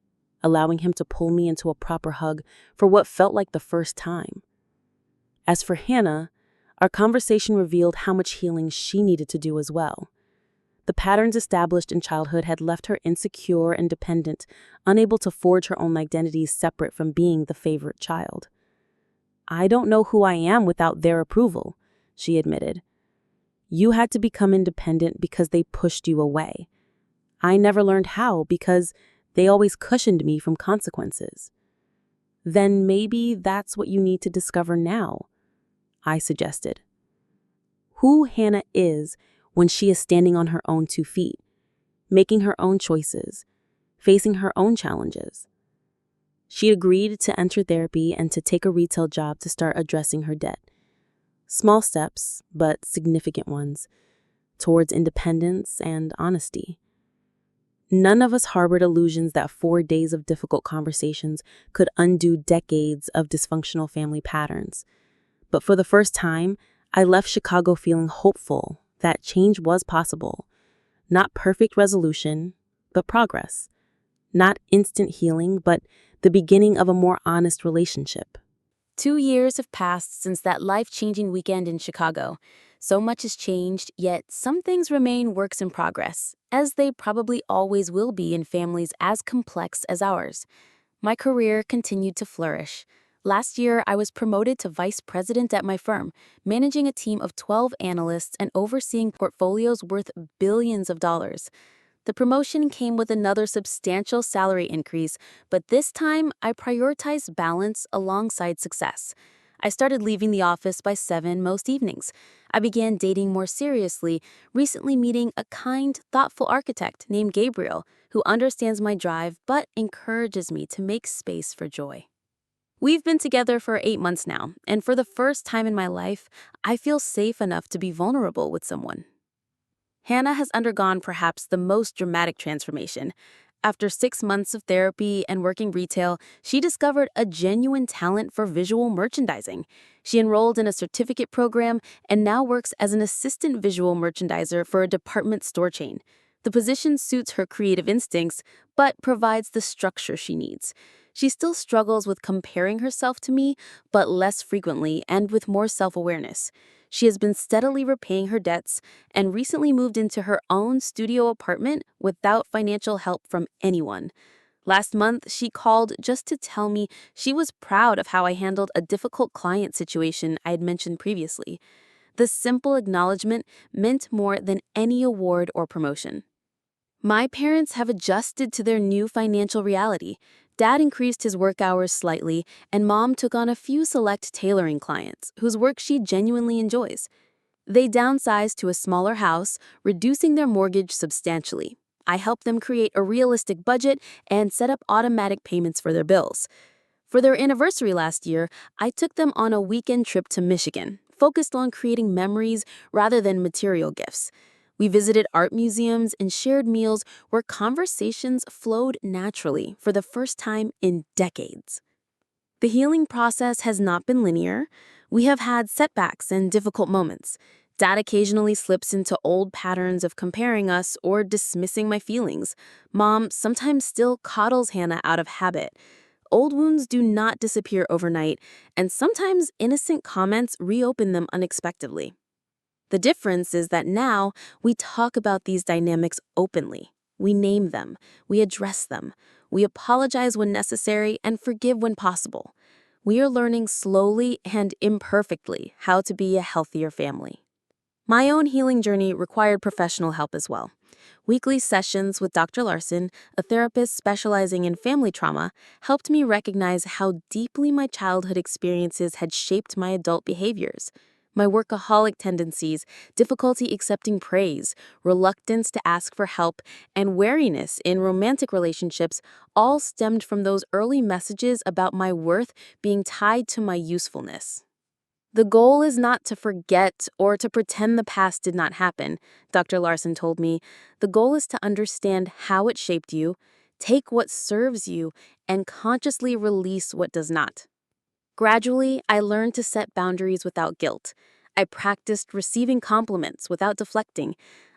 allowing him to pull me into a proper hug for what felt like the first time. As for Hannah, our conversation revealed how much healing she needed to do as well. The patterns established in childhood had left her insecure and dependent, unable to forge her own identity separate from being the favorite child. I don't know who I am without their approval, she admitted. You had to become independent because they pushed you away. I never learned how because they always cushioned me from consequences. Then maybe that's what you need to discover now, I suggested. Who Hannah is when she is standing on her own 2 feet, making her own choices, facing her own challenges. She agreed to enter therapy and to take a retail job to start addressing her debt. Small steps, but significant ones, towards independence and honesty. None of us harbored illusions that 4 days of difficult conversations could undo decades of dysfunctional family patterns. But for the first time, I left Chicago feeling hopeful that change was possible. Not perfect resolution, but progress. Not instant healing, but the beginning of a more honest relationship. 2 years have passed since that life-changing weekend in Chicago. So much has changed, yet some things remain works in progress, as they probably always will be in families as complex as ours. My career continued to flourish. Last year, I was promoted to vice president at my firm, managing a team of 12 analysts and overseeing portfolios worth billions of dollars. The promotion came with another substantial salary increase, but this time I prioritized balance alongside success. I started leaving the office by 7 most evenings. I began dating more seriously, recently meeting a kind, thoughtful architect named Gabriel, who understands my drive but encourages me to make space for joy. We've been together for 8 months now, and for the first time in my life, I feel safe enough to be vulnerable with someone. Hannah has undergone perhaps the most dramatic transformation. After 6 months of therapy and working retail, she discovered a genuine talent for visual merchandising. She enrolled in a certificate program and now works as an assistant visual merchandiser for a department store chain. The position suits her creative instincts, but provides the structure she needs. She still struggles with comparing herself to me, but less frequently and with more self-awareness. She has been steadily repaying her debts and recently moved into her own studio apartment without financial help from anyone. Last month, she called just to tell me she was proud of how I handled a difficult client situation I had mentioned previously. The simple acknowledgement meant more than any award or promotion. My parents have adjusted to their new financial reality. Dad increased his work hours slightly, and Mom took on a few select tailoring clients whose work she genuinely enjoys. They downsized to a smaller house, reducing their mortgage substantially. I helped them create a realistic budget and set up automatic payments for their bills. For their anniversary last year, I took them on a weekend trip to Michigan, focused on creating memories rather than material gifts. We visited art museums and shared meals where conversations flowed naturally for the first time in decades. The healing process has not been linear. We have had setbacks and difficult moments. Dad occasionally slips into old patterns of comparing us or dismissing my feelings. Mom sometimes still coddles Hannah out of habit. Old wounds do not disappear overnight, and sometimes innocent comments reopen them unexpectedly. The difference is that now we talk about these dynamics openly. We name them, we address them, we apologize when necessary and forgive when possible. We are learning slowly and imperfectly how to be a healthier family. My own healing journey required professional help as well. Weekly sessions with Dr. Larson, a therapist specializing in family trauma, helped me recognize how deeply my childhood experiences had shaped my adult behaviors. My workaholic tendencies, difficulty accepting praise, reluctance to ask for help, and wariness in romantic relationships all stemmed from those early messages about my worth being tied to my usefulness. The goal is not to forget or to pretend the past did not happen, Dr. Larson told me. The goal is to understand how it shaped you, take what serves you, and consciously release what does not. Gradually, I learned to set boundaries without guilt. I practiced receiving compliments without deflecting.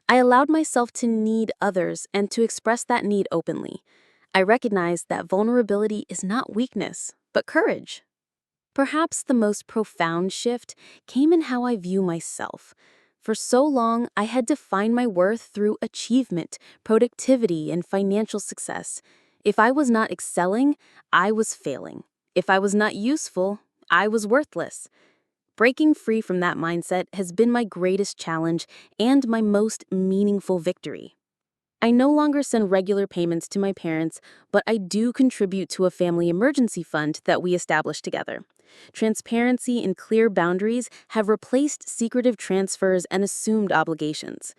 I allowed myself to need others and to express that need openly. I recognized that vulnerability is not weakness, but courage. Perhaps the most profound shift came in how I view myself. For so long, I had defined my worth through achievement, productivity, and financial success. If I was not excelling, I was failing. If I was not useful, I was worthless. Breaking free from that mindset has been my greatest challenge and my most meaningful victory. I no longer send regular payments to my parents, but I do contribute to a family emergency fund that we established together. Transparency and clear boundaries have replaced secretive transfers and assumed obligations.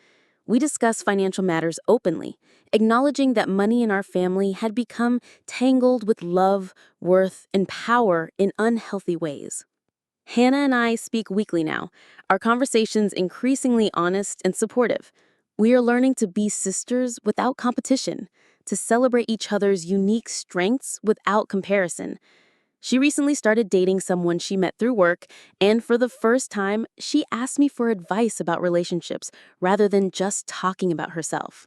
We discuss financial matters openly, acknowledging that money in our family had become tangled with love, worth, and power in unhealthy ways. Hannah and I speak weekly now, our conversations increasingly honest and supportive. We are learning to be sisters without competition, to celebrate each other's unique strengths without comparison. She recently started dating someone she met through work, and for the first time, she asked me for advice about relationships rather than just talking about herself.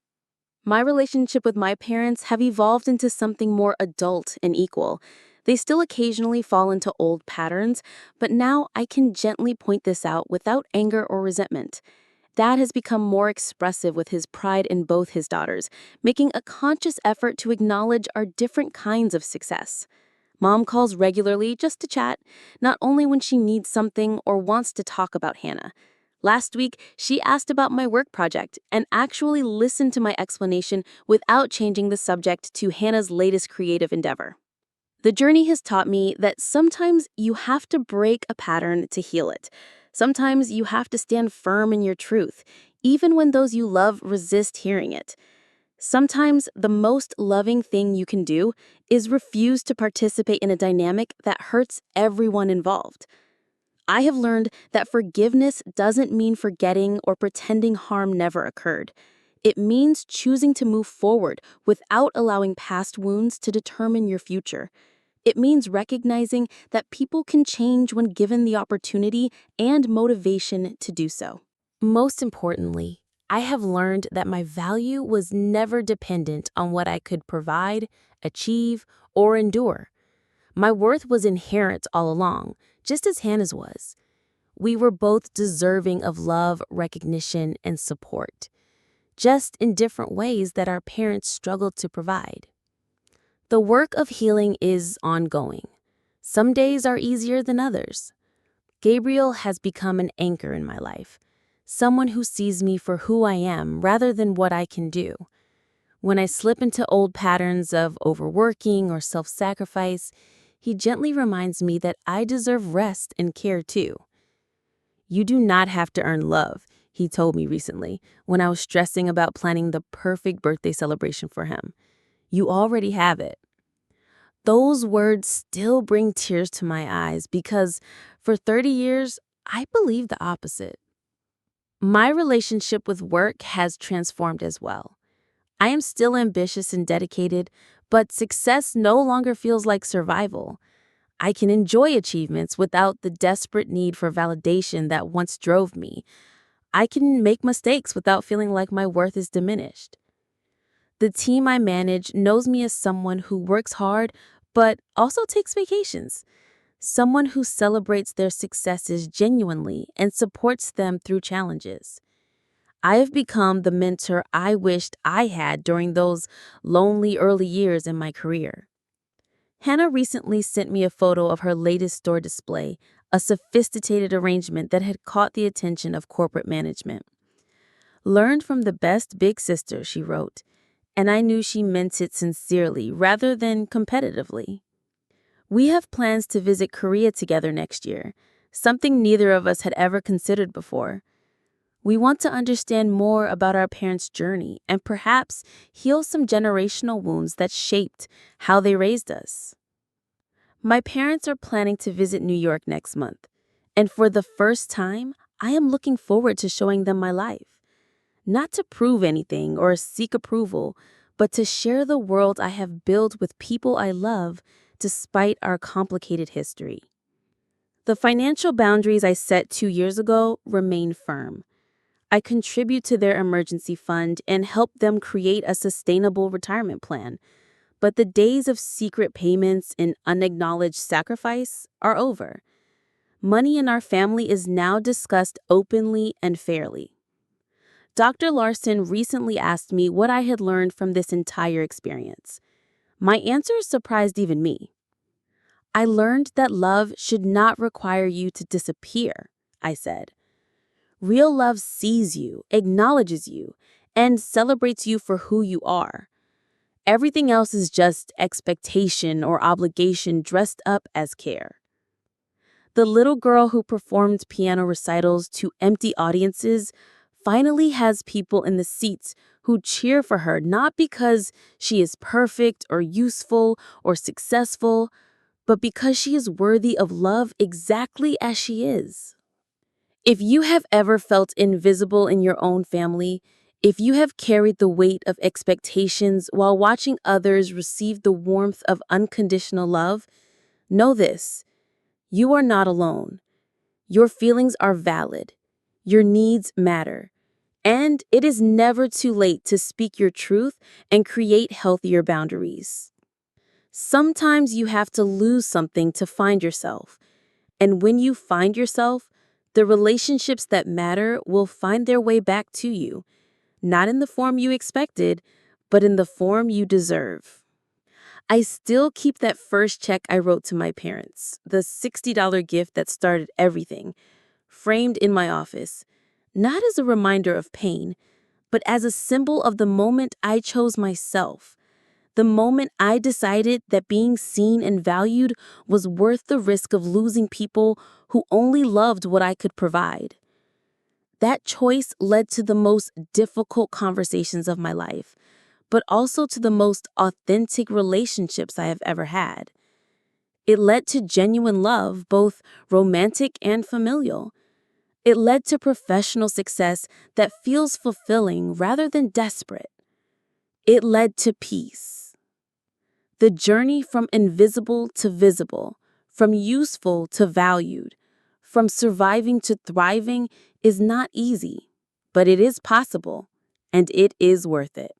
My relationship with my parents have evolved into something more adult and equal. They still occasionally fall into old patterns, but now I can gently point this out without anger or resentment. Dad has become more expressive with his pride in both his daughters, making a conscious effort to acknowledge our different kinds of success. Mom calls regularly just to chat, not only when she needs something or wants to talk about Hannah. Last week, she asked about my work project and actually listened to my explanation without changing the subject to Hannah's latest creative endeavor. The journey has taught me that sometimes you have to break a pattern to heal it. Sometimes you have to stand firm in your truth, even when those you love resist hearing it. Sometimes the most loving thing you can do is refuse to participate in a dynamic that hurts everyone involved. I have learned that forgiveness doesn't mean forgetting or pretending harm never occurred. It means choosing to move forward without allowing past wounds to determine your future. It means recognizing that people can change when given the opportunity and motivation to do so. Most importantly, I have learned that my value was never dependent on what I could provide, achieve, or endure. My worth was inherent all along, just as Hannah's was. We were both deserving of love, recognition, and support, just in different ways that our parents struggled to provide. The work of healing is ongoing. Some days are easier than others. Gabriel has become an anchor in my life, someone who sees me for who I am rather than what I can do. When I slip into old patterns of overworking or self-sacrifice, he gently reminds me that I deserve rest and care too. "You do not have to earn love," he told me recently when I was stressing about planning the perfect birthday celebration for him. "You already have it." Those words still bring tears to my eyes because for 30 years, I believed the opposite. My relationship with work has transformed as well. I am still ambitious and dedicated, but success no longer feels like survival. I can enjoy achievements without the desperate need for validation that once drove me. I can make mistakes without feeling like my worth is diminished. The team I manage knows me as someone who works hard, but also takes vacations. Someone who celebrates their successes genuinely and supports them through challenges. I have become the mentor I wished I had during those lonely early years in my career. Hannah recently sent me a photo of her latest store display, a sophisticated arrangement that had caught the attention of corporate management. "Learned from the best big sister," she wrote, and I knew she meant it sincerely rather than competitively. We have plans to visit Korea together next year, something neither of us had ever considered before. We want to understand more about our parents' journey and perhaps heal some generational wounds that shaped how they raised us. My parents are planning to visit New York next month, and for the first time, I am looking forward to showing them my life. Not to prove anything or seek approval, but to share the world I have built with people I love despite our complicated history. The financial boundaries I set 2 years ago remain firm. I contribute to their emergency fund and help them create a sustainable retirement plan. But the days of secret payments and unacknowledged sacrifice are over. Money in our family is now discussed openly and fairly. Dr. Larson recently asked me what I had learned from this entire experience. My answers surprised even me. "I learned that love should not require you to disappear," I said. "Real love sees you, acknowledges you, and celebrates you for who you are. Everything else is just expectation or obligation dressed up as care." The little girl who performed piano recitals to empty audiences finally has people in the seats who cheer for her not because she is perfect or useful or successful, but because she is worthy of love exactly as she is. If you have ever felt invisible in your own family, if you have carried the weight of expectations while watching others receive the warmth of unconditional love, know this: you are not alone. Your feelings are valid. Your needs matter. And it is never too late to speak your truth and create healthier boundaries. Sometimes you have to lose something to find yourself. And when you find yourself, the relationships that matter will find their way back to you, not in the form you expected, but in the form you deserve. I still keep that first check I wrote to my parents, the $60 gift that started everything, framed in my office, not as a reminder of pain, but as a symbol of the moment I chose myself, the moment I decided that being seen and valued was worth the risk of losing people who only loved what I could provide. That choice led to the most difficult conversations of my life, but also to the most authentic relationships I have ever had. It led to genuine love, both romantic and familial. It led to professional success that feels fulfilling rather than desperate. It led to peace. The journey from invisible to visible, from useful to valued, from surviving to thriving is not easy, but it is possible, and it is worth it.